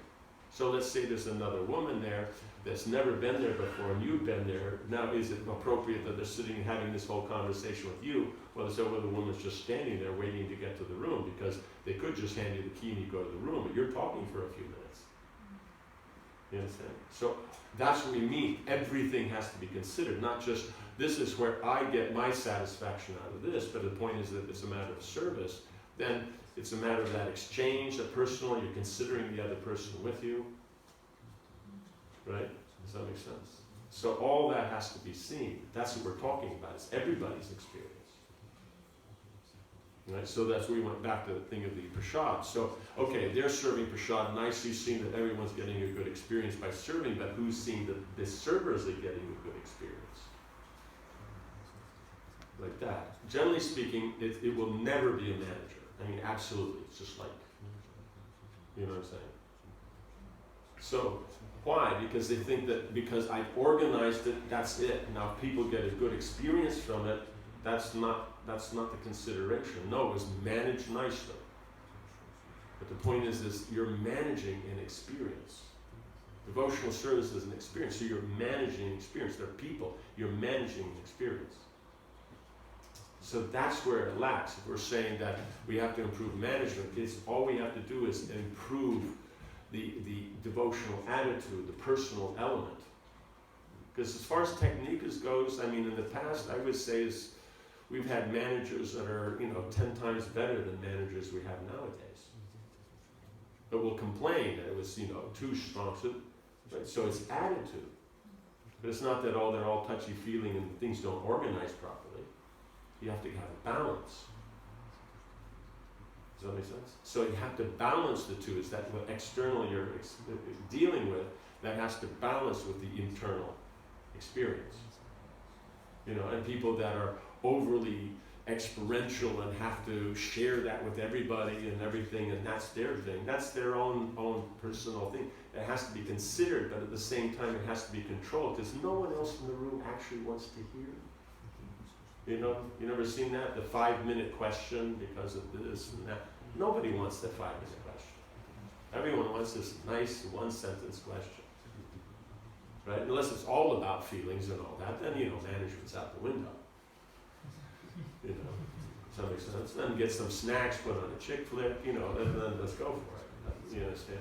So let's say there's another woman there that's never been there before, and you've been there. Now, is it appropriate that they're sitting and having this whole conversation with you, while the woman's just standing there waiting to get to the room, because they could just hand you the key and you go to the room, but you're talking for a few minutes. You understand? So that's what we mean. Everything has to be considered, not just, this is where I get my satisfaction out of this, but the point is that it's a matter of service. Then it's a matter of that exchange, that personal, you're considering the other person with you. Right? Does that make sense? So all that has to be seen. That's what we're talking about. It's everybody's experience. Right? So that's where we went back to the thing of the prasad. So, okay, they're serving prasad. Nicely seen that everyone's getting a good experience by serving, but who's seeing that the servers are getting a good experience? Like that. Generally speaking, it will never be a manager. I mean, absolutely. It's just like, you know what I'm saying? So, why? Because they think that because I've organized it, that's it. Now, if people get a good experience from it, that's not the consideration. No, it was managed nicely. But the point is you're managing an experience. Devotional service is an experience, so you're managing an experience. There are people, you're managing an experience. So that's where it lacks. If we're saying that we have to improve management, all we have to do is improve the devotional attitude, the personal element. Because as far as technique goes, I mean, in the past, I would say we've had managers that are, 10 times better than managers we have nowadays. But we'll complain that it was, too strong. Right? So it's attitude. But it's not that they're all touchy-feeling and things don't organize properly. You have to have a balance. Does that make sense? So you have to balance the two. Is that what external you're dealing with, that has to balance with the internal experience. And people that are overly experiential and have to share that with everybody and everything, and that's their thing. That's their own personal thing. It has to be considered, but at the same time it has to be controlled, because no one else in the room actually wants to hear. You never seen that? The 5-minute question because of this and that. Nobody wants that 5-minute question. Everyone wants this nice 1-sentence question. Right? Unless it's all about feelings and all that, then, management's out the window. Does that make sense? Then get some snacks, put on a chick flick, and then let's go for it. You understand?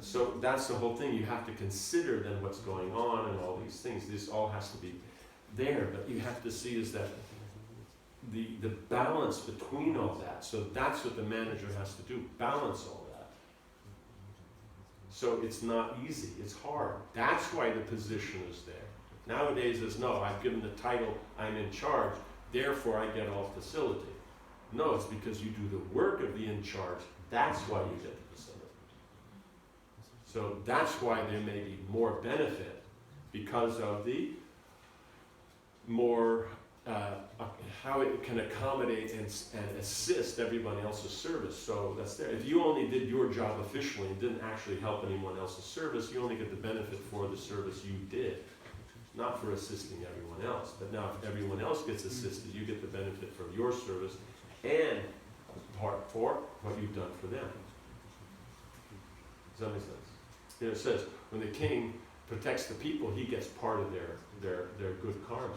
So that's the whole thing. You have to consider then what's going on and all these things. This all has to be there, but you have to see is that the balance between all that. So that's what the manager has to do, balance all that. So it's not easy, it's hard. That's why the position is there. Nowadays it's no, I've given the title, I'm in charge, therefore I get all facility. No, it's because you do the work of the in charge, that's why you get the facility. So that's why there may be more benefit, because of the more, how it can accommodate and assist everybody else's service. So that's there. If you only did your job efficiently and didn't actually help anyone else's service, you only get the benefit for the service you did, not for assisting everyone else. But now if everyone else gets assisted, you get the benefit from your service and part for what you've done for them. Does that make sense? It says, when the king protects the people, he gets part of their good karma.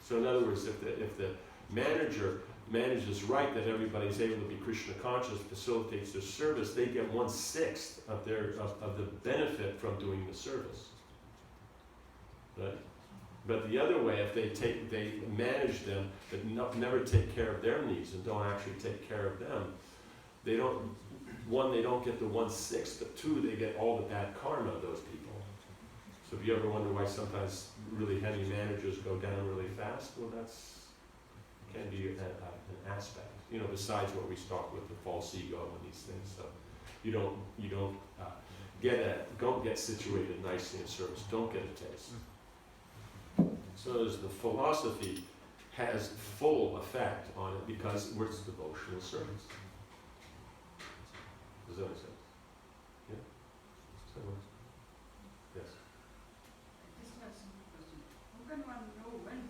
So in other words, if the manager manages right, that everybody's able to be Krishna conscious, facilitates their service, they get 1/6 of the benefit from doing the service. Right? But the other way, if they manage them, but never take care of their needs and don't actually take care of them, they don't get the 1/6, but 2, they get all the bad karma of those people. So if you ever wonder why sometimes really heavy managers go down really fast, well, can be an aspect. Besides what we start with the false ego and these things. So you don't get situated nicely in service. Don't get a taste. So the philosophy has full effect on it because it's devotional service. Does that make sense? Yeah? So, yes? This was a simple question. How can one know when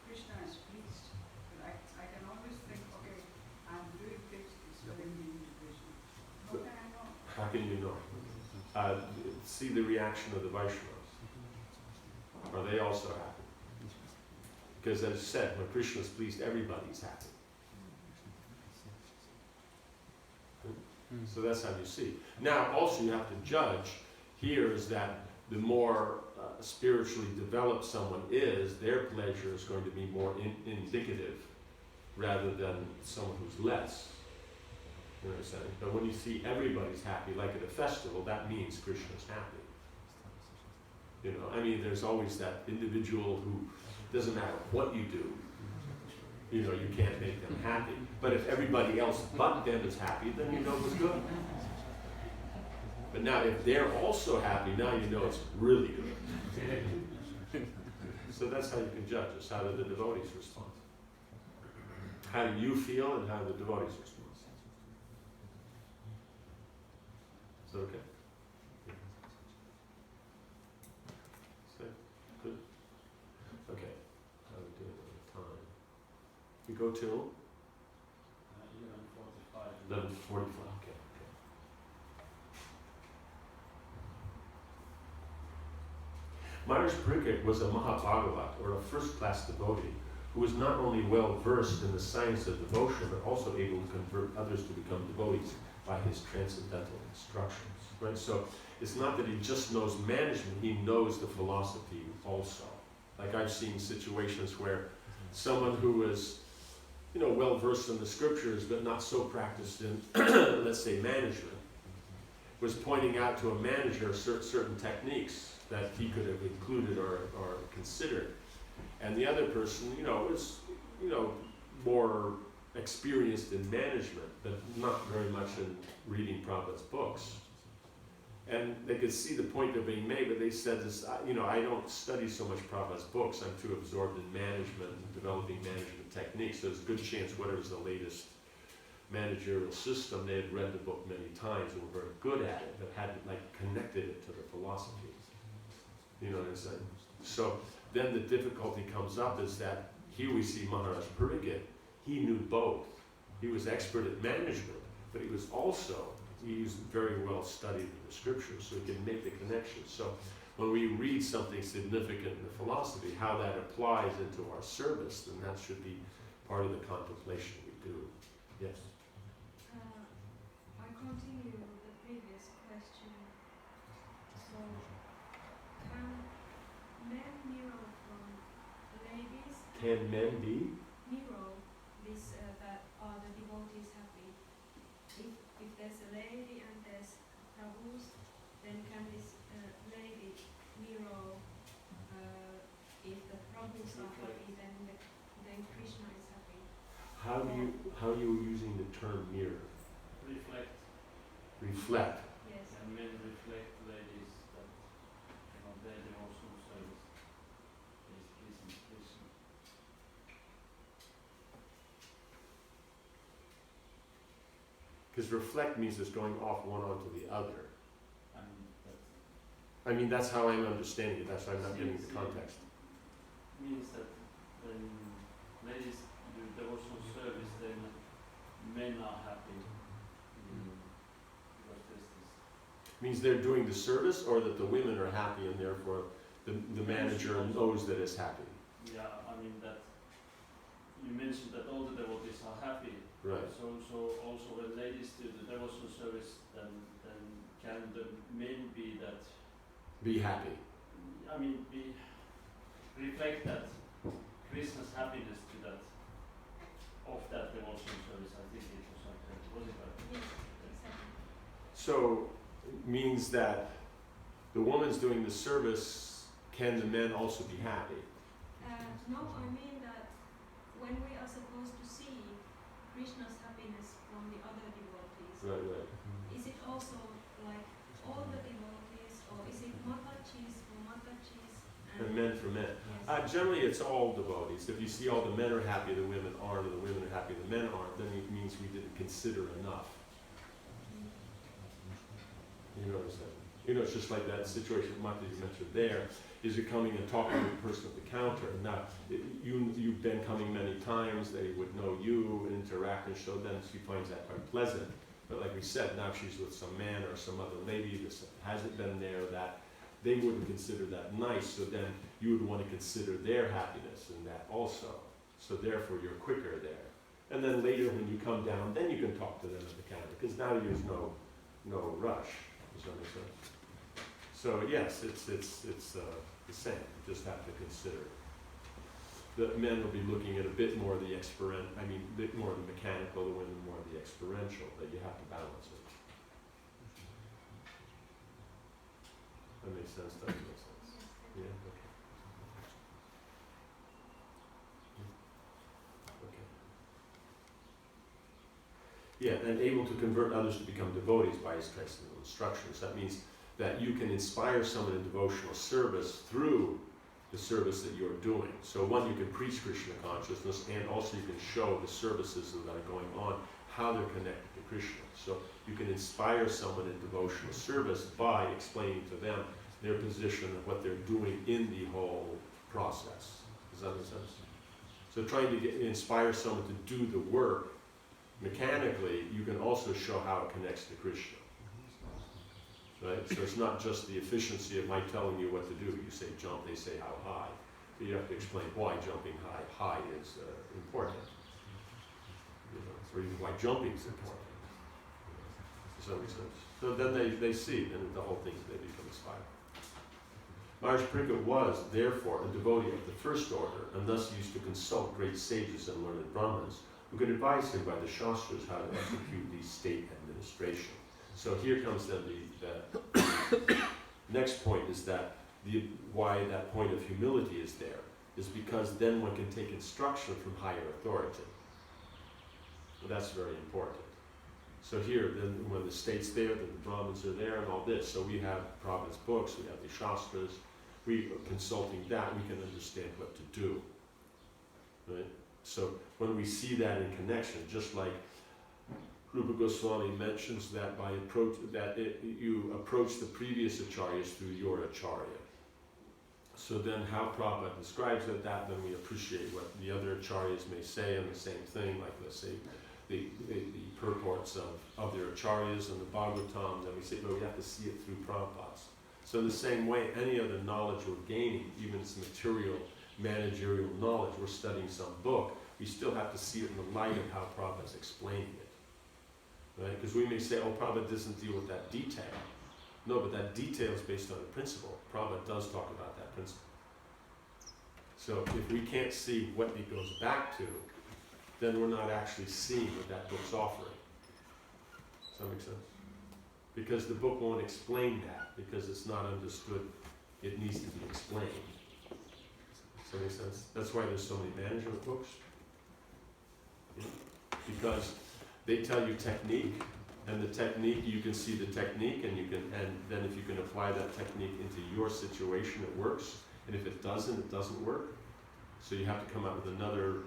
Krishna is pleased? I can always think, okay, I'm doing this, it's very meaning to Krishna. How can I know? How can you know? See the reaction of the Vaishnavas. Are they also happy? Because as I said, when Krishna is pleased, everybody's happy. So that's how you see. Now, also you have to judge here is that the more spiritually developed someone is, their pleasure is going to be more indicative rather than someone who's less. You know what I'm saying? But when you see everybody's happy, like at a festival, that means Krishna's happy. There's always that individual who doesn't matter what you do, you can't make them happy. But if everybody else but them is happy, then you know it's good. But now if they're also happy, now you know it's really good. So that's how you can judge us. How do the devotees respond? How do you feel and how do the devotees respond? Is that okay? Good? Okay. How are we doing on time? We go till? 11:45. Okay. Mahārāja Parīkṣit was a Mahabhagavat, or a first-class devotee, who was not only well-versed in the science of devotion, but also able to convert others to become devotees by his transcendental instructions. Right? So it's not that he just knows management, he knows the philosophy also. Like I've seen situations where someone who is, well-versed in the scriptures, but not so practiced in, let's say, management, was pointing out to a manager certain techniques that he could have included or considered. And the other person, was, more experienced in management, but not very much in reading Prabhupada's books. And they could see the point they're being made, but they said this, I don't study so much Prabhupada's books, I'm too absorbed in management and developing management techniques. So there's a good chance whatever's the latest managerial system, they had read the book many times and were very good at it, but hadn't connected it to the philosophy. You know what I'm saying? So then the difficulty comes up is that here we see Mahārāja Parīkṣit, he knew both. He was expert at management, but he was very well studied in the scriptures, so he can make the connection. So when we read something significant in the philosophy, how that applies into our service, then that should be part of the contemplation we do. Yes? I continue the previous question. So, can men mirror from ladies? Can men be? Mirror this, that are the devotees happy? If there's a lady and there's Prabhus, then can this lady mirror if the Prabhus are happy, then Krishna is happy? How are you using the term mirror? Reflect. Reflect. Yes. And men reflect ladies that their devotional service is pleasing Krishna. Because reflect means it's going off one onto the other. And That's how I'm understanding it. That's why I'm not getting the context. means that when ladies do devotional service, then men are happy. Because there's this. Means they're doing the service, or that the women are happy and therefore the manager knows that it's happy. Yeah, that you mentioned that all the devotees are happy. Right. So also when ladies do the devotional service, then can the men be that? Be happy. I mean, reflect that Krishna's happiness to that of that devotional service. I think it was something. Was it right? Yes, exactly. So it means that the woman's doing the service. Can the men also be happy? No, I mean that when we are supposed to see Krishna's happiness from the other devotees, Right. is it also like all the devotees, or is it Matachis for Matachis And men for men. Yes. Generally, it's all devotees. If you see all the men are happy, the women aren't, or the women are happy, the men aren't, then it means we didn't consider enough. You know what I'm saying? You know, it's just like that situation Mata you mentioned there. Is you're coming and talking to the person at the counter. Now, you've been coming many times, they would know you and interact, and so then she finds that quite pleasant. But like we said, now she's with some man or some other lady that hasn't been there, that they wouldn't consider that nice, so then you would want to consider their happiness in that also. So therefore you're quicker there. And then later when you come down, then you can talk to them at the counter, because now there's no rush. Does that make sense? So yes, it's the same. You just have to consider. The men will be looking at a bit more of the a bit more of the mechanical, the women more of the experiential, but you have to balance it. That makes sense, doesn't it? Make sense? Yeah, okay. Yeah, and able to convert others to become devotees by his technical instructions. That means that you can inspire someone in devotional service through the service that you're doing. So one, you can preach Krishna consciousness, and also you can show the services that are going on, how they're connected to Krishna. So you can inspire someone in devotional service by explaining to them their position and what they're doing in the whole process. Does that make sense? So trying to inspire someone to do the work mechanically, you can also show how it connects to Krishna. Right? So it's not just the efficiency of my telling you what to do. You say jump, they say how high. But you have to explain why jumping high is important. You know, or even why jumping is important. Does that make sense? So then they see, and the whole thing, they become inspired. Mahārāja Parīkṣit was, therefore, a devotee of the first order, and thus used to consult great sages and learned Brahmins, who could advise him by the Shastras how to execute the state administration. So here comes then the next point, is that why that point of humility is there, is because then one can take instruction from higher authority. And that's very important. So here, then when the state's there, then the Brahmins are there and all this. So we have Prabhupada's books, we have the Shastras, we are consulting that, we can understand what to do. Right? So when we see that in connection, just like Rupa Goswami mentions that by you approach the previous acharyas through your acharya. So then how Prabhupada describes that then we appreciate what the other acharyas may say, and the same thing, like let's say the purports of their acharyas and the Bhagavatam, then we say, but we have to see it through Prabhupada's. So in the same way, any other knowledge we're gaining, even it's material, managerial knowledge, we're studying some book, we still have to see it in the light of how Prabhupada's explaining it. Right? Because we may say, oh, Prabhupada doesn't deal with that detail. No, but that detail is based on a principle. Prabhupada does talk about that principle. So if we can't see what it goes back to, then we're not actually seeing what that book's offering. Does that make sense? Because the book won't explain that, because it's not understood. It needs to be explained. Does that make sense? That's why there's so many management books. Yeah. Because they tell you technique, and the technique, you can see the technique, and then if you can apply that technique into your situation, it works. And if it doesn't work. So you have to come up with another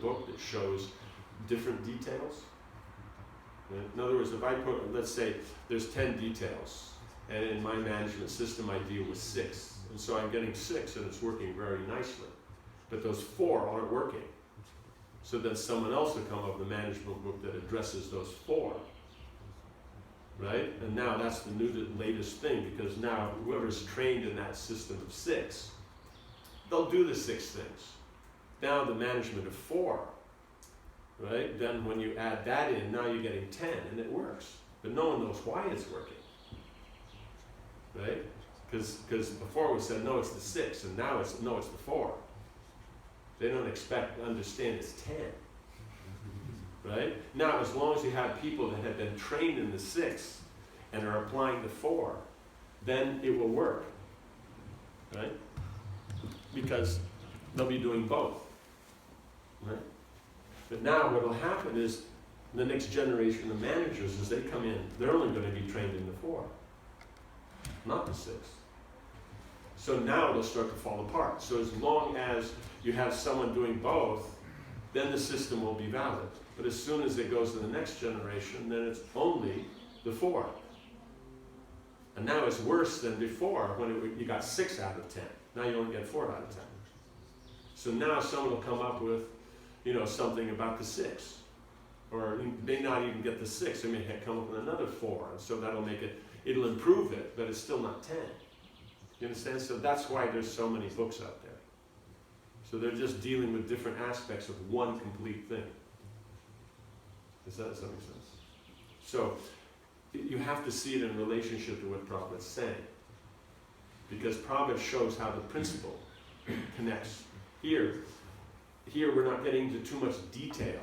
book that shows different details. In other words, if I put, let's say there's 10 details, and in my management system I deal with 6. And so I'm getting 6, and it's working very nicely. But those 4 aren't working. So then someone else will come up with a management book that addresses those 4. Right? And now that's the latest thing, because now whoever's trained in that system of 6, they'll do the 6 things. Now the management of 4 right? Then when you add that in, now you're getting 10, and it works. But no one knows why it's working, right? Because before we said, no, it's the 6, and now it's, no, it's the 4. They don't understand it's 10, right? Now, as long as you have people that have been trained in the 6 and are applying the 4, then it will work, right? Because they'll be doing both, right? But now what will happen is the next generation of managers, as they come in, they're only going to be trained in the 4, not the 6. So now it'll start to fall apart. So as long as you have someone doing both, then the system will be valid. But as soon as it goes to the next generation, then it's only the 4. And now it's worse than before when you got 6 out of 10. Now you only get 4 out of 10. So now someone will come up with, something about the 6. Or you may not even get the 6, they may come up with another 4. And so that'll make it, it'll improve it, but it's still not 10. You understand? So that's why there's so many books out there. So they're just dealing with different aspects of one complete thing. Does that make sense? So you have to see it in relationship to what Prabhupada's saying. Because Prabhupada shows how the principle connects. Here we're not getting into too much detail.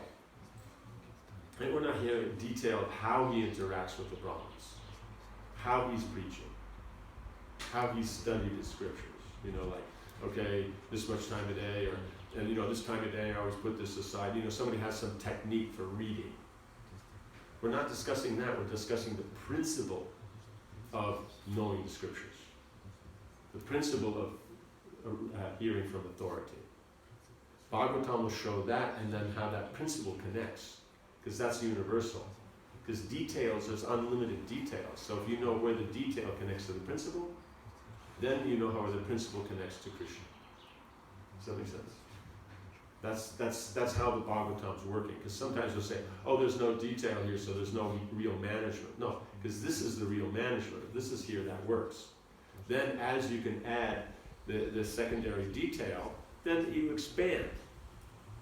And we're not hearing detail of how he interacts with the Brahmins, how he's preaching, how he studied his scriptures. Okay, this much time a day, and this time of day I always put this aside. Somebody has some technique for reading. We're not discussing that, we're discussing the principle of knowing the scriptures. The principle of hearing from authority. Bhagavatam will show that, and then how that principle connects, because that's universal. Because details, there's unlimited details. So if you know where the detail connects to the principle, then you know how the principle connects to Krishna. Does that make sense? That's how the Bhagavatam's working. Because sometimes they'll say, oh, there's no detail here, so there's no real management. No, because this is the real management. If this is here, that works. Then as you can add the secondary detail, then you expand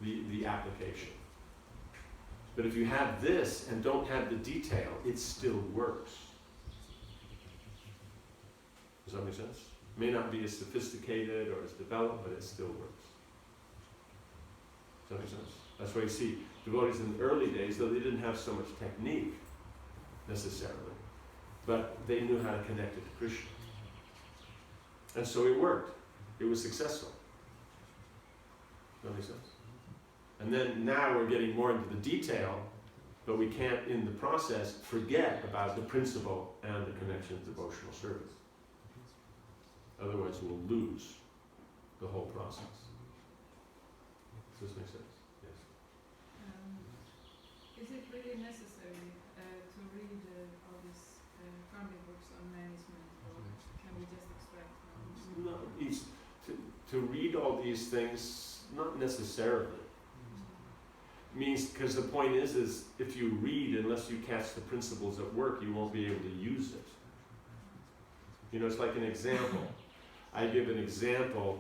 the application. But if you have this and don't have the detail, it still works. Does that make sense? It may not be as sophisticated or as developed, but it still works. Does that make sense? That's why you see devotees in the early days, though they didn't have so much technique necessarily, but they knew how to connect it to Krishna. And so it worked. It was successful. Does that make sense? And then now we're getting more into the detail, but we can't, in the process, forget about the principle and the connection to devotional service. Otherwise, we'll lose the whole process. Does this make sense? Yes. Is it really necessary to read all these karmic books on management, or can we just extract them? No, to read all these things, not necessarily. Means, because the point is if you read, unless you catch the principles at work, you won't be able to use it. It's like an example. I give an example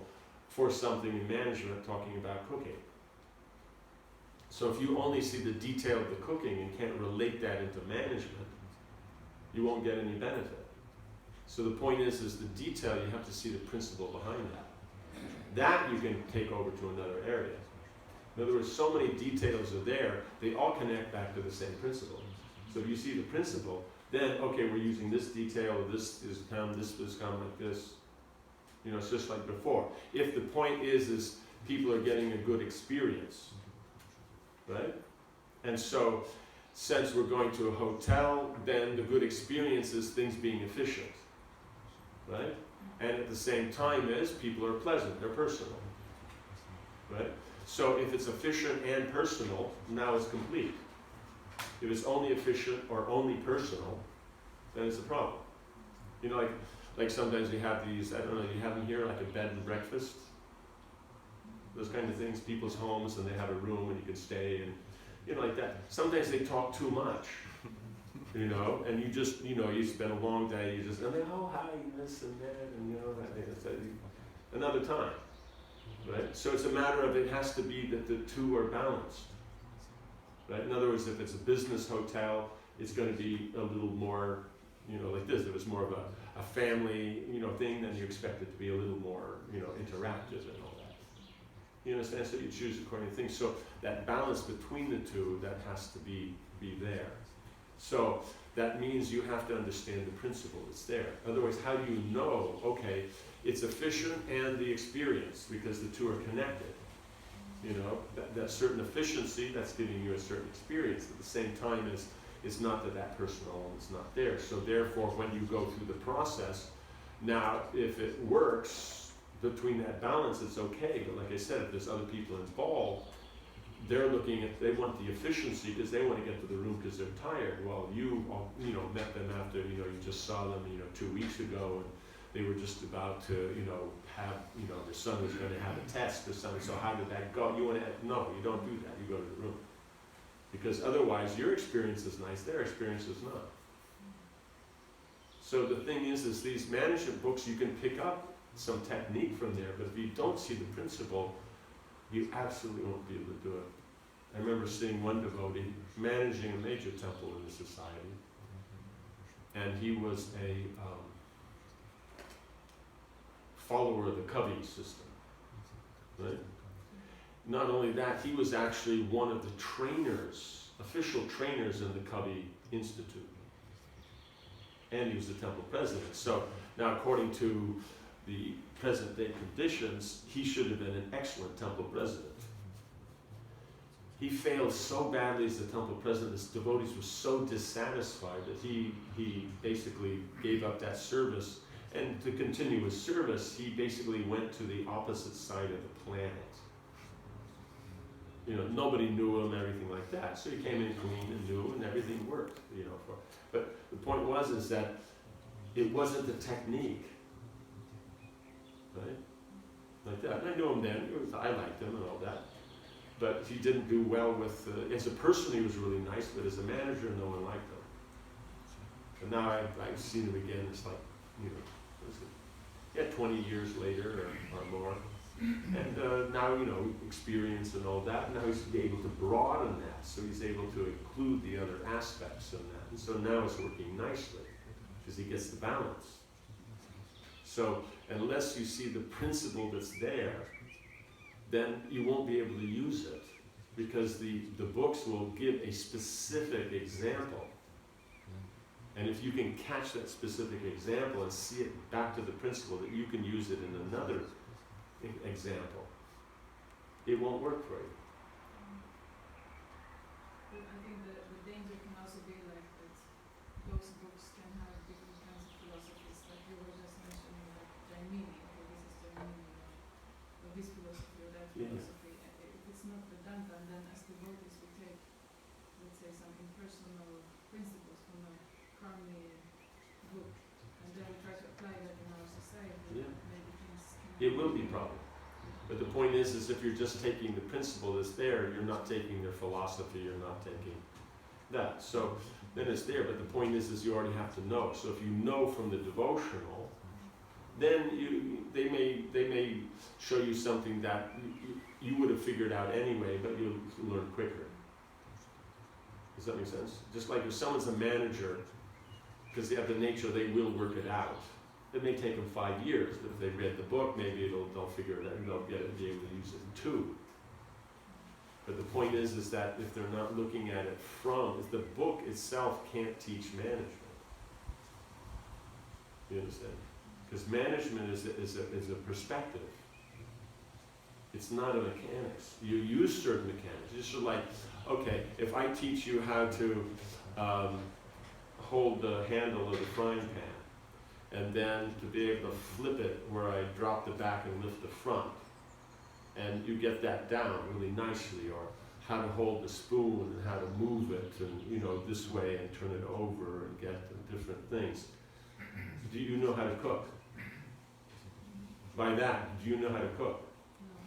for something in management talking about cooking. So if you only see the detail of the cooking and can't relate that into management, you won't get any benefit. So the point is the detail, you have to see the principle behind that. That you can take over to another area. In other words, so many details are there, they all connect back to the same principle. So if you see the principle, then, okay, we're using this detail, this is come like this. It's just like before. If the point is people are getting a good experience, right? And so, since we're going to a hotel, then the good experience is things being efficient, right? And at the same time people are pleasant, they're personal, right? So if it's efficient and personal, now it's complete. If it's only efficient or only personal, then it's a problem. Like sometimes we have these, I don't know, you have them here, like a bed and breakfast. Those kind of things, people's homes, and they have a room and you can stay, and like that. Sometimes they talk too much, and you just, you spend a long day, you just, and then, oh, hi, this and that, and that, another time. Right? So it's a matter of, it has to be that the two are balanced. right? In other words, if it's a business hotel, it's going to be a little more, like this. If it's more of a family, thing, then you expect it to be a little more, interactive and all that. You understand? So you choose according to things. So that balance between the two, that has to be there. So that means you have to understand the principle that's there. Otherwise, how do you know, okay, it's efficient and the experience, because the two are connected. That certain efficiency, that's giving you a certain experience. At the same time, it's not that person alone is not there. So therefore, when you go through the process, now if it works between that balance, it's okay. But like I said, if there's other people involved, they want the efficiency because they want to get to the room because they're tired. Well, you met them after, you just saw them, 2 weeks ago, and they were just about to, have, their son was going to have a test or something. So how did that go? No, you don't do that. You go to the room. Because otherwise, your experience is nice, their experience is not. So the thing is these management books, you can pick up some technique from there, but if you don't see the principle, you absolutely won't be able to do it. I remember seeing one devotee managing a major temple in the society, and he was a follower of the Kavi system, right? Not only that, he was actually one of the trainers, official trainers in the Kavi Institute, and he was the temple president. So now, according to the present day conditions, he should have been an excellent temple president. He failed so badly as the temple president, his devotees were so dissatisfied that he basically gave up that service. And to continue his service, he basically went to the opposite side of the planet. Nobody knew him, everything like that. So he came in clean and new, and everything worked, But the point is that it wasn't the technique. Right? Like that. And I knew him then. I liked him and all that. But he didn't do well with, as a person he was really nice, but as a manager, no one liked him. And now I've seen him again. It's like, yeah, 20 years later or more. And now, experience and all that. Now he's able to broaden that. So he's able to include the other aspects of that. And so now it's working nicely because he gets the balance. So unless you see the principle that's there, then you won't be able to use it, because the books will give a specific example. And if you can catch that specific example and see it back to the principle, that you can use it in another example, it won't work for you. But I think the danger can also be like that those books can have different kinds of philosophies, like you were just mentioning, like Jaimini, okay, this is Jaimini, or this philosophy or that philosophy. If it's not Vedanta, and then as devotees we take, let's say, some impersonal principles from a Karmi book, and then we try to apply that in our society, maybe things can... It will be a problem. But the point is if you're just taking the principle that's there, you're not taking their philosophy, you're not taking that. So then it's there, but the point is you already have to know. So if you know from the devotional, then they may show you something that you would have figured out anyway, but you'll learn quicker. Does that make sense? Just like if someone's a manager, because they have the nature, they will work it out. It may take them 5 years, but if they read the book, maybe they'll figure it out and they'll be able to use it in 2. But the point is that if they're not looking at it if the book itself can't teach management. You understand? Because management is a perspective. It's not a mechanics. You use certain mechanics. It's just like, okay, if I teach you how to hold the handle of the frying pan, and then to be able to flip it where I drop the back and lift the front, and you get that down really nicely, or how to hold the spoon and how to move it, and this way and turn it over and get the different things. Do you know how to cook? By that, do you know how to cook?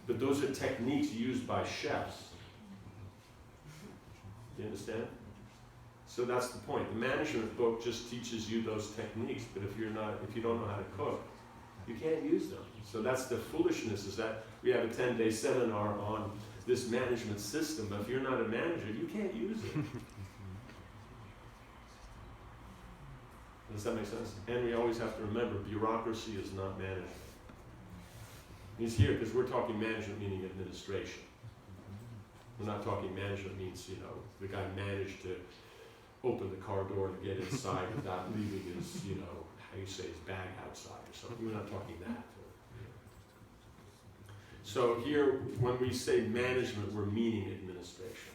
But those are techniques used by chefs. Do you understand? So that's the point. The management book just teaches you those techniques, but if you don't know how to cook, you can't use them. So that's the foolishness, is that we have a 10-day seminar on this management system, but if you're not a manager, you can't use it. Does that make sense? And we always have to remember, bureaucracy is not management. It's here because we're talking management meaning administration. We're not talking management means, the guy managed to open the car door and get inside without leaving his, how you say, his bag outside or something. We're not talking that. So here, when we say management, we're meaning administration.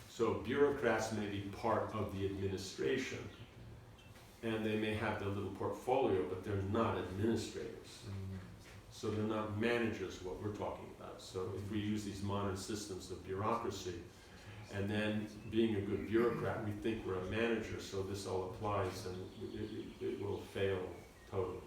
So bureaucrats may be part of the administration, and they may have their little portfolio, but they're not administrators. So they're not managers, what we're talking about. So if we use these modern systems of bureaucracy, and then being a good bureaucrat, we think we're a manager, so this all applies, and it will fail totally.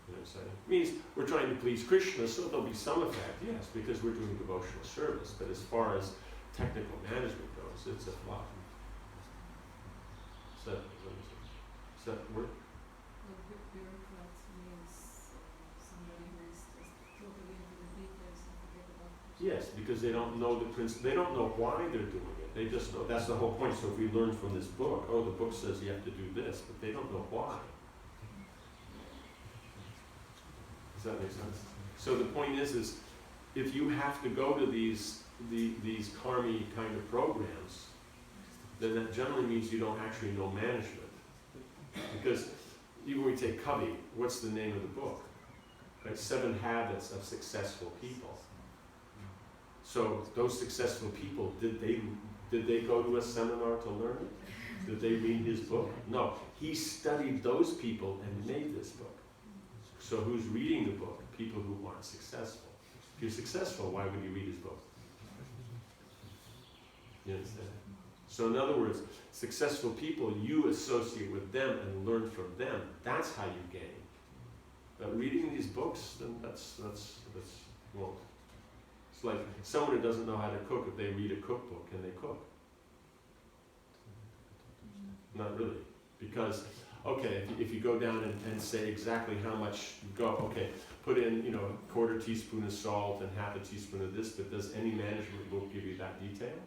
You know what I'm saying? It means we're trying to please Krishna, so there'll be some effect, yes, because we're doing devotional service. But as far as technical management goes, it's a flop. Does that work? Bureaucrat means somebody who is just totally into the details and forget about it. Yes, because they don't know the principle. They don't know why they're doing it. They just know. That's the whole point. So if we learn from this book, the book says you have to do this, but they don't know why. Does that make sense? So the point is if you have to go to these karmi kind of programs, then that generally means you don't actually know management. Because even when we take Covey, what's the name of the book? Right? 7 Habits of Successful People. So those successful people, did they go to a seminar to learn it? Did they read his book? No. He studied those people and made this book. So who's reading the book? People who aren't successful. If you're successful, why would you read his book? You understand? So in other words, successful people, you associate with them and learn from them. That's how you gain. But reading these books, then that's won't. It's like someone who doesn't know how to cook, if they read a cookbook, can they cook? Not really. Because, okay, if you go down and say exactly how much you go, okay, put in, a quarter teaspoon of salt and half a teaspoon of this, but does any management book give you that detail?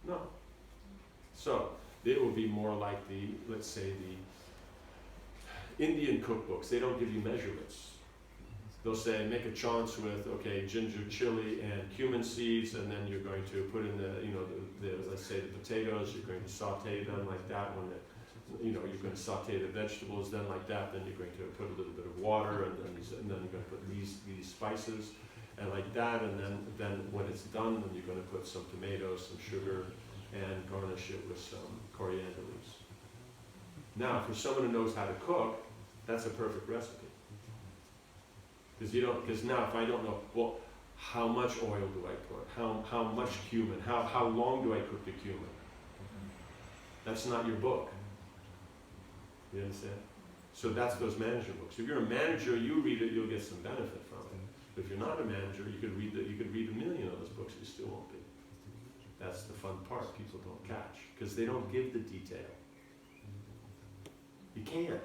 No. So, it will be more like let's say the Indian cookbooks. They don't give you measurements. They'll say, make a chaunce with, ginger, chili, and cumin seeds, and then you're going to put in let's say the potatoes, you're going to saute them like that. You're going to saute the vegetables, then like that, then you're going to put a little bit of water, and then you're going to put these spices, and like that, and then when it's done, then you're going to put some tomatoes, some sugar, and garnish it with some coriander leaves. Now, for someone who knows how to cook, that's a perfect recipe. Because now if I don't know, well, how much oil do I put? How much cumin? How long do I cook the cumin? That's not your book. You understand? So that's those management books. If you're a manager, you read it, you'll get some benefit from it. But if you're not a manager, you could read a million of those books, you still won't be. That's the fun part people don't catch, because they don't give the detail. You can't.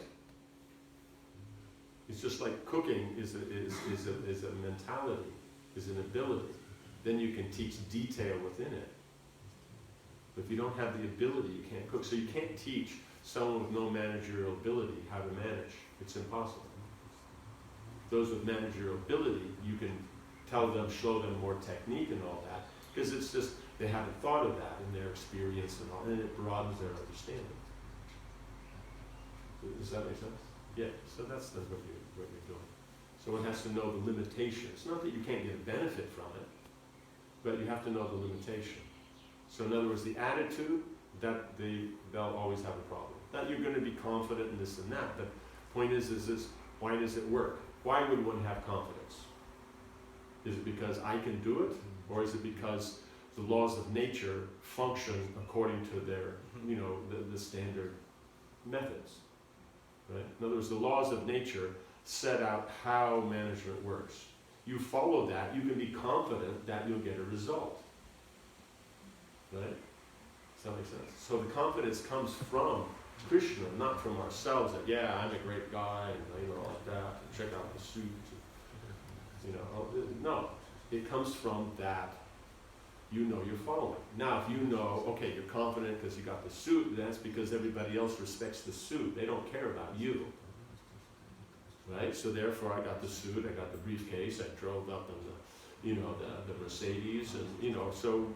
It's just like cooking is a mentality, is an ability. Then you can teach detail within it. But if you don't have the ability, you can't cook. So you can't teach someone with no managerial ability how to manage. It's impossible. Those with managerial ability, you can tell them, show them more technique and all that, because it's just, they haven't thought of that in their experience and all, and it broadens their understanding. Does that make sense? Yeah, so that's what you're doing. So one has to know the limitations. Not that you can't get a benefit from it, but you have to know the limitation. So in other words, the attitude, they'll always have a problem. That you're going to be confident in this and that, but the point is this, why does it work? Why would one have confidence? Is it because I can do it? Or is it because the laws of nature function according to their, the standard methods? Right? In other words, the laws of nature set out how management works. You follow that, you can be confident that you'll get a result. Right? Does that make sense? So the confidence comes from Krishna, not from ourselves, that, yeah, I'm a great guy, and like that, and check out the suit. No. It comes from that you know you're following. Now, if you know, okay, you're confident because you got the suit, that's because everybody else respects the suit. They don't care about you. Right? So therefore, I got the suit, I got the briefcase, I drove up in the, the Mercedes, and, so,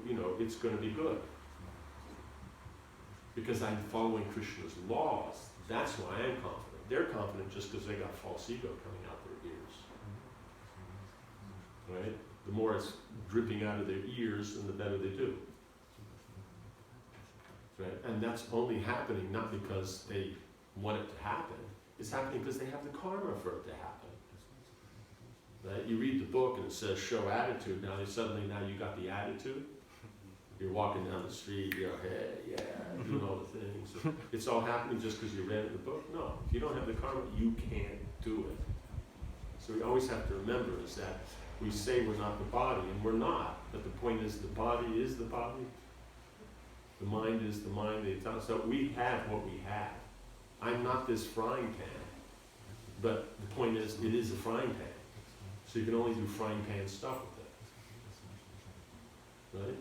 it's going to be good. Because I'm following Krishna's laws. That's why I'm confident. They're confident just because they got false ego coming out their ears. Right? The more it's dripping out of their ears, and the better they do. Right? And that's only happening not because they want it to happen. It's happening because they have the karma for it to happen. Right? You read the book and it says show attitude. Now suddenly you got the attitude. You're walking down the street, hey, yeah, doing all the things. It's all happening just because you read it in the book? No. If you don't have the karma, you can't do it. So we always have to remember is that we say we're not the body, and we're not. But the point is the body is the body. The mind is the mind. So we have what we have. I'm not this frying pan. But the point is, it is a frying pan. So you can only do frying pan stuff with it. Right?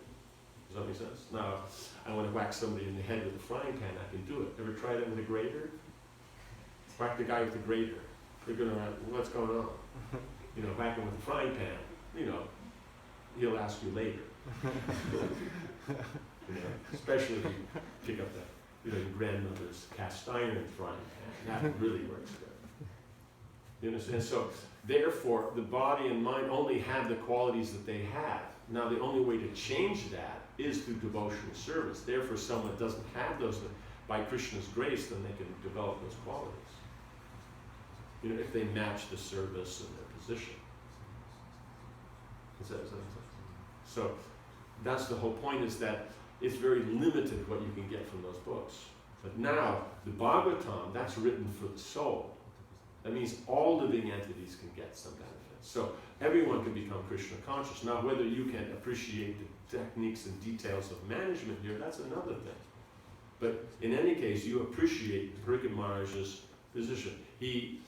Does that make sense? Now, I want to whack somebody in the head with a frying pan, I can do it. Ever try that with a grater? Whack the guy with the grater. They're going to, what's going on? Whack him with a frying pan. He'll ask you later. Especially if you pick up that, your grandmother's cast iron frying pan. That really works good. You understand? So, therefore, the body and mind only have the qualities that they have. Now, the only way to change that is through devotional service. Therefore, someone doesn't have those, by Krishna's grace, then they can develop those qualities. If they match the service and their position. Is that so that's the whole point, is that it's very limited what you can get from those books. But now, the Bhagavatam, that's written for the soul. That means all living entities can get some benefit. So everyone can become Krishna conscious. Now, whether you can appreciate the techniques and details of management here, that's another thing. But in any case, you appreciate Parīkṣit Mahārāja's position. He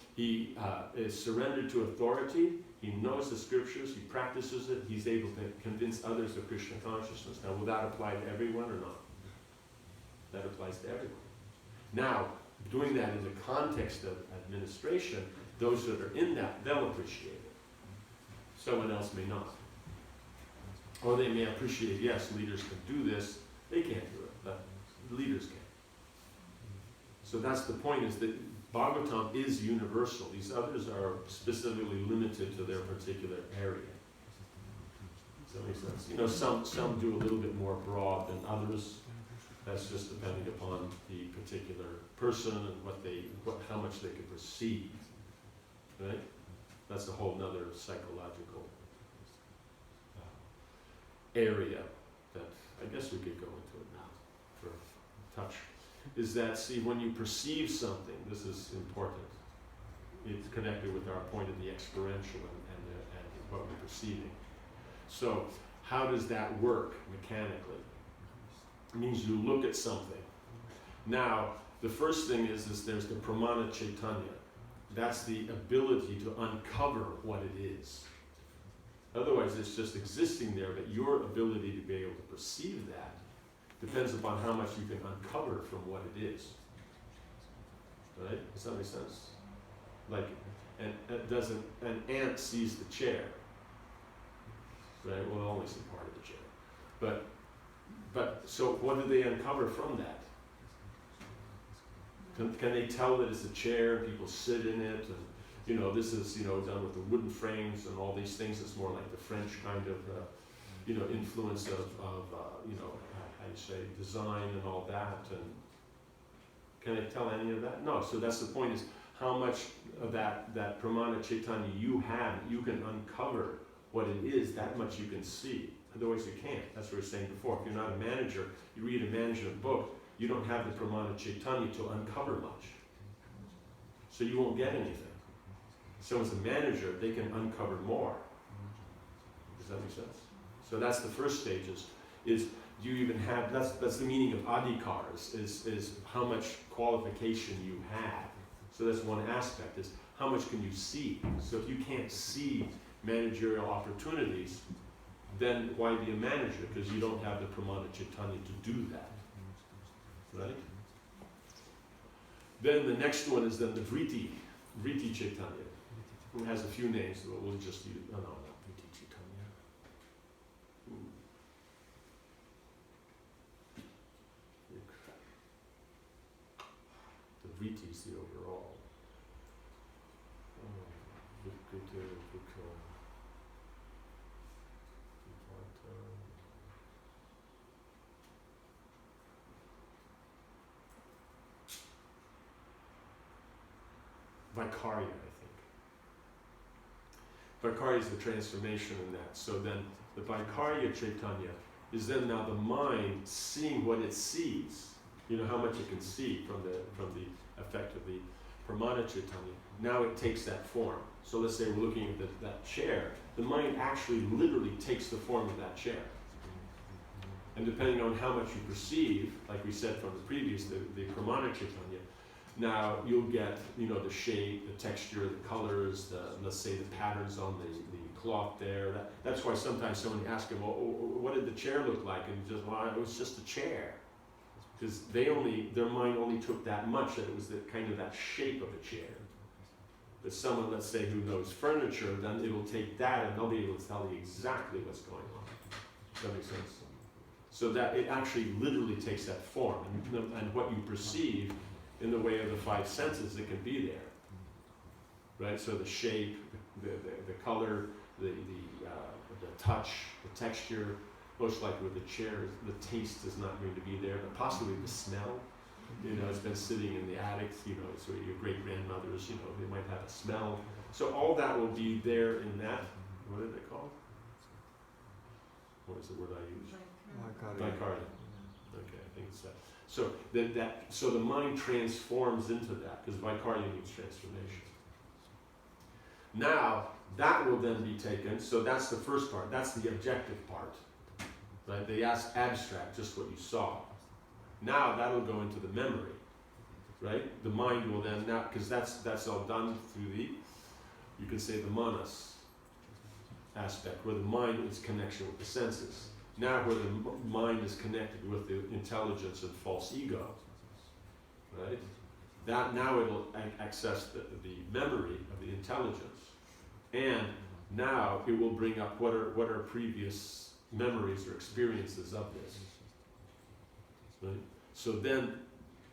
is surrendered to authority. He knows the scriptures. He practices it. He's able to convince others of Krishna consciousness. Now, will that apply to everyone or not? That applies to everyone. Now, doing that in the context of administration, those that are in that, they'll appreciate it. Someone else may not. Or they may appreciate, yes, leaders can do this. They can't do it, but leaders can. So that's the point, is that Bhagavatam is universal. These others are specifically limited to their particular area. Does that make sense? Some do a little bit more broad than others. That's just depending upon the particular person and how much they can perceive. Right? That's a whole nother psychological area that I guess we could go into it now for touch. Is that, see, when you perceive something, this is important. It's connected with our point of the experiential and what we're perceiving. So, how does that work mechanically? It means you look at something. Now, the first thing is there's the pramana chaitanya. That's the ability to uncover what it is. Otherwise, it's just existing there, but your ability to be able to perceive that depends upon how much you can uncover from what it is. Right? Does that make sense? Like, an ant sees the chair. Right? Well, only some part of the chair. But so what do they uncover from that? Can they tell that it's a chair and people sit in it, and this is done with the wooden frames and all these things? It's more like the French kind of influence of how you say, design and all that. And can they tell any of that? No. So that's the point, is how much of that pramana chaitanya you have, you can uncover what it is, that much you can see. Otherwise you can't. That's what we were saying before. If you're not a manager, you read a management book, you don't have the pramana chaitanya to uncover much. So you won't get anything. So as a manager, they can uncover more. Does that make sense? So that's the first stage, is do you even have, that's the meaning of adhikars, is how much qualification you have. So that's one aspect, is how much can you see. So if you can't see managerial opportunities, then why be a manager? Because you don't have the Pramana Chaitanya to do that. Right? Then the next one is then the Vritti Chaitanya, who has a few names, so we'll just use, no, not Vritti Chaitanya. The Vritti is the overall. Vaikarya, I think. Vaikarya is the transformation in that. So then the Vaikarya Chaitanya is then now the mind seeing what it sees. You know how much it can see from the effect of the Pramana Chaitanya. Now it takes that form. So let's say we're looking at that chair. The mind actually literally takes the form of that chair. And depending on how much you perceive, like we said from the previous, the Pramana Chaitanya, now you'll get, the shape, the texture, the colors, let's say the patterns on the cloth there. That's why sometimes someone asks him, well, what did the chair look like? And just, well, it was just a chair. Because their mind only took that much, that it was that shape of a chair. But someone, let's say, who knows furniture, then it will take that and they'll be able to tell you exactly what's going on. Does that make sense? So that it actually literally takes that form, and what you perceive in the way of the five senses, it can be there, right? So the shape, the color, the touch, the texture. Most likely with the chair, the taste is not going to be there, but possibly the smell. It's been sitting in the attic. So your great grandmothers, they might have a smell. So all that will be there in that. What are they called? What is the word I use? Vaikarya. Okay, I think it's that. So so the mind transforms into that, because Vaikarya means transformation. Now that will then be taken. So that's the first part. That's the objective part. Right? They ask abstract, just what you saw. Now that'll go into the memory. Right? The mind will then now, because that's all done through you can say the manas aspect, where the mind is connection with the senses. Now where the mind is connected with the intelligence and false ego, right? That now it'll access the memory of the intelligence, and now it will bring up what are previous memories or experiences of this, right? So then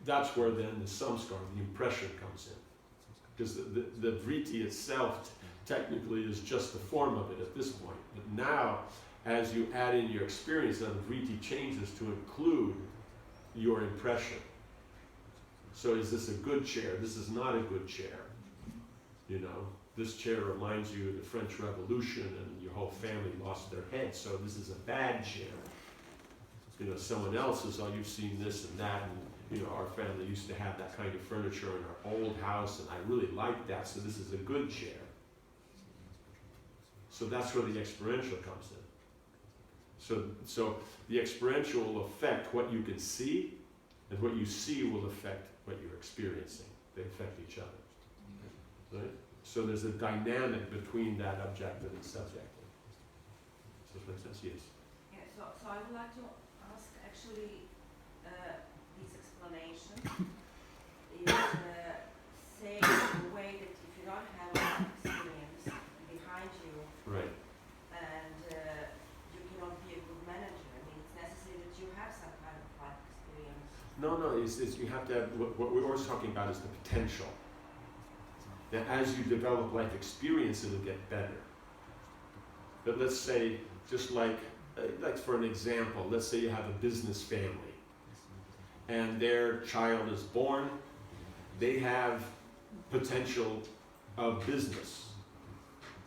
that's where then the samskar, the impression, comes in, because the vritti itself technically is just the form of it at this point, but now, as you add in your experience, then the vritti changes to include your impression. So is this a good chair? This is not a good chair. This chair reminds you of the French Revolution and your whole family lost their heads, so this is a bad chair. Someone else says, oh, you've seen this and that, and our family used to have that kind of furniture in our old house, and I really like that, so this is a good chair. So that's where the experiential comes in. So the experiential will affect what you can see, and what you see will affect what you're experiencing. They affect each other. Right? So there's a dynamic between that objective and subjective. Does that make sense? Yes. Yeah, so I would like to ask actually this explanation is saying in a way that if you don't have an experience behind you, Right. and you cannot be a good manager, it's necessary that you have some kind of life experience. No, it's you have to have, what we're always talking about is the potential. That as you develop life experience, it'll get better. But let's say, just like for an example, let's say you have a business family, and their child is born, they have potential of business.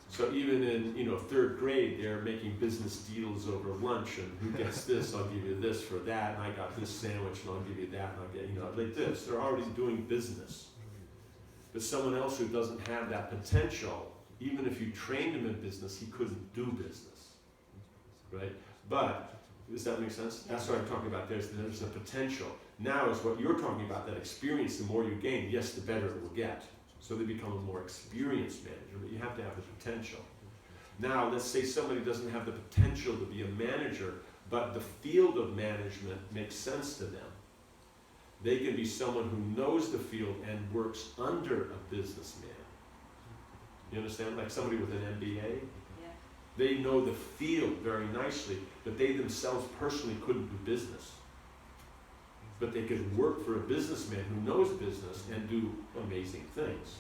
So even in third grade, they're making business deals over lunch, and who gets this, I'll give you this for that, and I got this sandwich, and I'll give you that, and I'll get, like this. They're already doing business. But someone else who doesn't have that potential, even if you trained him in business, he couldn't do business, right? But, does that make sense? That's what I'm talking about. There's a potential. Now is what you're talking about, that experience, the more you gain, yes, the better it will get. So they become a more experienced manager, but you have to have the potential. Now, let's say somebody doesn't have the potential to be a manager, but the field of management makes sense to them. They can be someone who knows the field and works under a businessman. You understand? Like somebody with an MBA. Yeah. They know the field very nicely, but they themselves personally couldn't do business. But they could work for a businessman who knows business and do amazing things.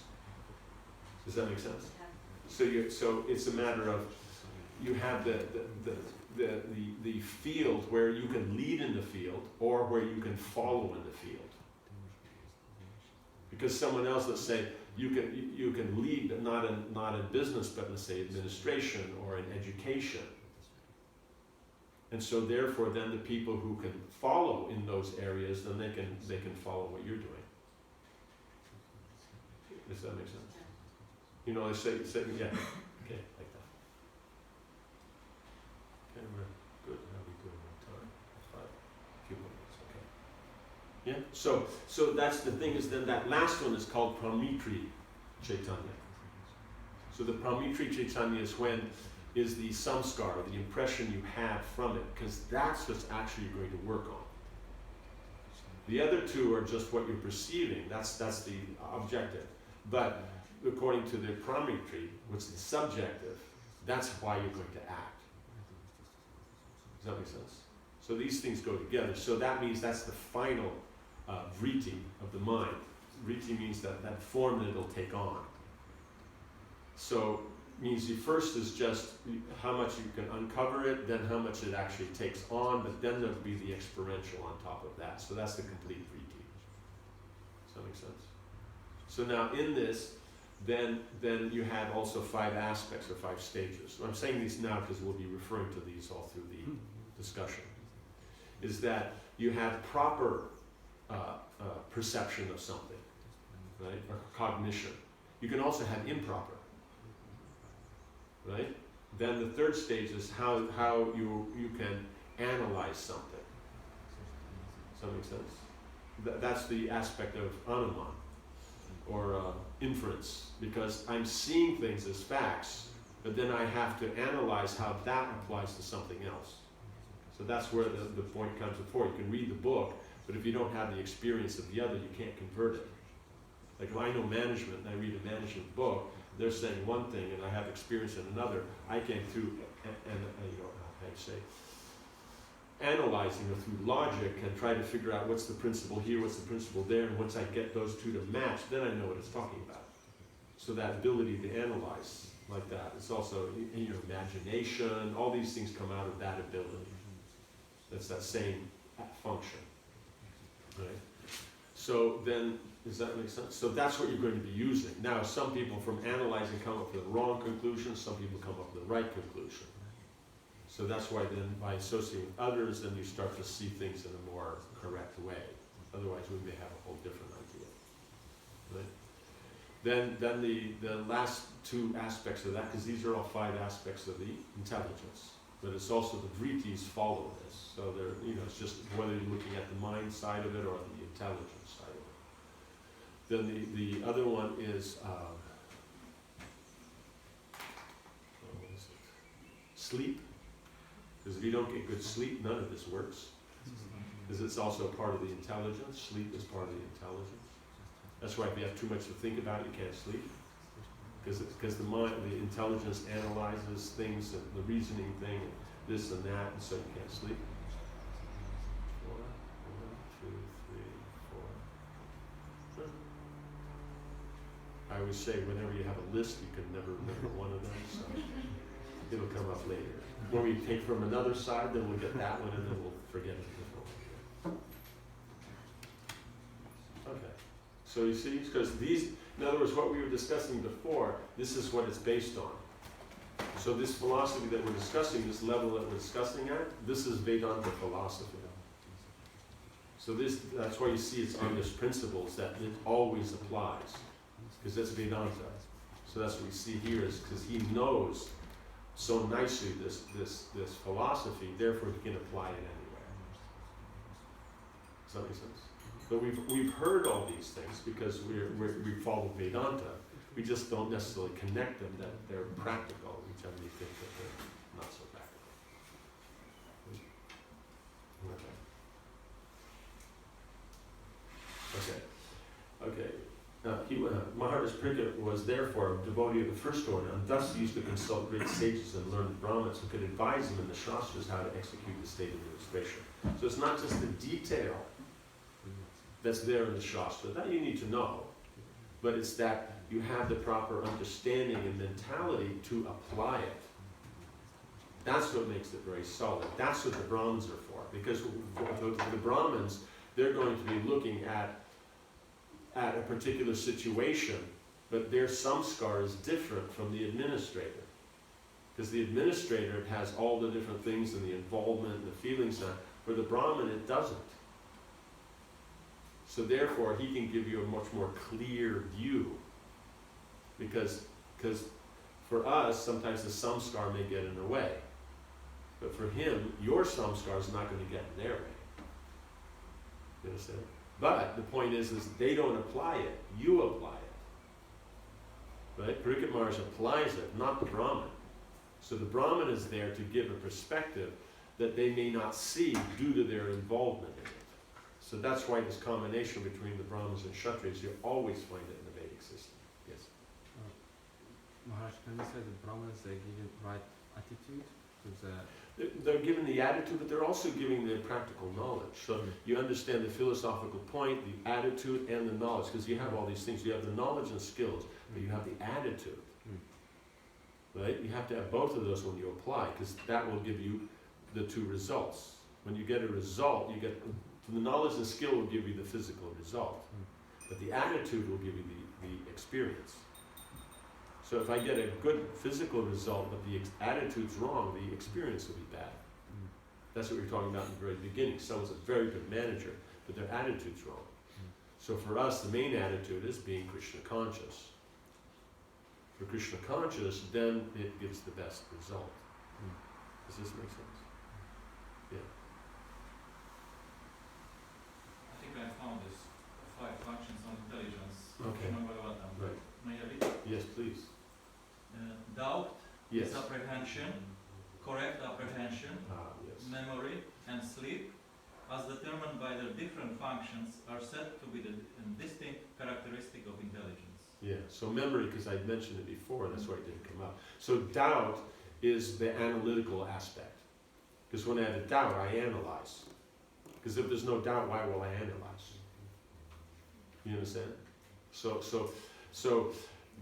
Does that make sense? So it's a matter of, you have the field where you can lead in the field or where you can follow in the field. Because someone else, let's say, you can lead not in business, but let's say administration or in education. And so therefore then the people who can follow in those areas, then they can follow what you're doing. Does that make sense? You know, I say yeah. Okay, like that. Okay, we're good. How are we doing on time? 5 few minutes, okay. Yeah. So that's the thing, is then that last one is called Parīkṣit Chaitanya. So the Parīkṣit Chaitanya is the samskar, the impression you have from it, because that's what's actually going to work on. The other two are just what you're perceiving. That's the objective. But according to the Parīkṣit, what's the subjective, that's why you're going to act. Does that make sense? So these things go together. So that means that's the final vritti of the mind. Vritti means that form that it'll take on. So means the first is just how much you can uncover it, then how much it actually takes on, but then there'll be the experiential on top of that. So that's the complete vritti. Does that make sense? So now in this, then you have also 5 aspects or 5 stages. So I'm saying these now because we'll be referring to these all through the discussion. Is that you have proper perception of something, right? Or cognition. You can also have improper, right? Then the third stage is how you can analyze something. Does that make sense? That's the aspect of anuman, or inference, because I'm seeing things as facts, but then I have to analyze how that applies to something else. So that's where the point comes before. You can read the book, but if you don't have the experience of the other, you can't convert it. Like if I know management and I read a management book, they're saying one thing and I have experience in another, I can through, and you know, how do I say, analyzing or through logic and try to figure out what's the principle here, what's the principle there, and once I get those two to match, then I know what it's talking about. So that ability to analyze like that, it's also, you know, imagination, all these things come out of that ability. That's that same function, right? So then, does that make sense? So that's what you're going to be using. Now, some people from analyzing come up with the wrong conclusion, some people come up with the right conclusion. So that's why then, by associating with others, then you start to see things in a more correct way. Otherwise, we may have a whole different idea. Right? Then the last 2 aspects of that, because these are all 5 aspects of the intelligence, but it's also the vrittis follow this. So they're, you know, it's just whether you're looking at the mind side of it or the intelligence side of it. Then the other one is, what is it? Sleep. Because if you don't get good sleep, none of this works. Because it's also part of the intelligence. Sleep is part of the intelligence. That's why if you have too much to think about, you can't sleep. Because the mind, the intelligence analyzes things, and the reasoning thing, and this and that, and so you can't sleep. 4, 1, 2, 3, 4. I always say, whenever you have a list, you can never remember one of them, so it'll come up later. When we take from another side, then we'll get that one, and then we'll forget it before. Okay. So you see, because these, in other words, what we were discussing before, this is what it's based on. So this philosophy that we're discussing, this level that we're discussing at, this is Vedanta philosophy. So that's why you see it's on this principles that it always applies, because that's Vedanta. So that's what we see here, is because he knows so nicely this philosophy, therefore he can apply it anywhere. Does that make sense? But we've heard all these things because we follow Vedanta. We just don't necessarily connect them that they're practical. We generally think that they're not so practical. Okay. Mahārāja Parīkṣit was therefore a devotee of the first order, and thus used to consult great sages and learned Brahmins who could advise him in the Shastras how to execute the state administration. So it's not just the detail that's there in the Shastra, that you need to know, but it's that you have the proper understanding and mentality to apply it. That's what makes it very solid. That's what the Brahmins are for, because the Brahmins, they're going to be looking at a particular situation, but their samskar is different from the administrator. Because the administrator has all the different things and the involvement and the feelings. For the Brahmin, it doesn't. So therefore, he can give you a much more clear view. Because for us, sometimes the samskar may get in the way. But for him, your samskar is not going to get in their way. You understand? But the point is they don't apply it, you apply it. Right? Parīkṣit Maharaj applies it, not the Brahmin. So the Brahmin is there to give a perspective that they may not see due to their involvement in it. So that's why this combination between the Brahmins and Kshatriyas, you always find it in the Vedic system. Yes? Maharaj, can you say the Brahmins, they give you right attitude to the... They're given the attitude, but they're also giving the practical knowledge. So you understand the philosophical point, the attitude, and the knowledge, because you have all these things. You have the knowledge and skills, but you have the attitude. Right? You have to have both of those when you apply, because that will give you the two results. When you get a result, you get the knowledge and skill will give you the physical result, but the attitude will give you the experience. So if I get a good physical result, but the attitude's wrong, the experience will be bad. That's what we were talking about in the very beginning. Someone's a very good manager, but their attitude's wrong. So for us, the main attitude is being Krishna conscious. For Krishna conscious, then it gives the best result. Does this make sense? Yeah. I think I found this 5 functions of intelligence. Okay. Right. May I read? Yes, please. Doubt Yes. is apprehension, correct apprehension, Yes. memory, and sleep, as determined by their different functions, are said to be the distinct characteristic of intelligence. Yeah, so memory, because I mentioned it before, that's why it didn't come up. So doubt is the analytical aspect. Because when I have a doubt, I analyze. Because if there's no doubt, why will I analyze? You understand? So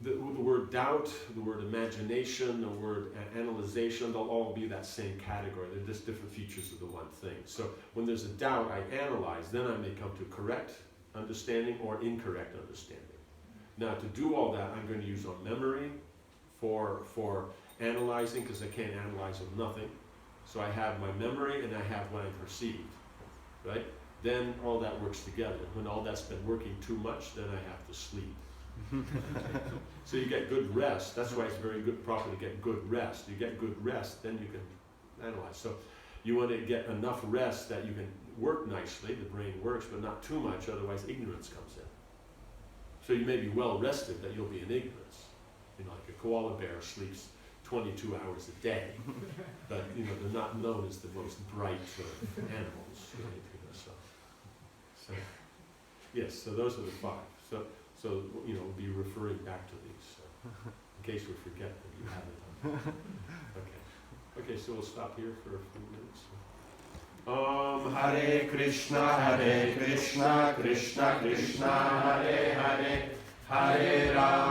the word doubt, the word imagination, the word analyzation, they'll all be that same category. They're just different features of the one thing. So when there's a doubt, I analyze. Then I may come to correct understanding or incorrect understanding. Now, to do all that, I'm going to use on memory for analyzing, because I can't analyze with nothing. So I have my memory and I have what I perceived, right? Then all that works together. When all that's been working too much, then I have to sleep. So you get good rest. That's why it's very good, proper to get good rest. You get good rest, then you can analyze. So you want to get enough rest that you can work nicely, the brain works, but not too much, otherwise ignorance comes in. So you may be well rested, but you'll be in ignorance. You know, like a koala bear sleeps 22 hours a day, but you know, they're not known as the most bright animals. Right? So yes, so those are the 5. So you know, we'll be referring back to these in case we forget that you haven't done. Okay, so we'll stop here for a few minutes. Hare Krishna, Krishna Krishna, Hare Hare, Hare Rama.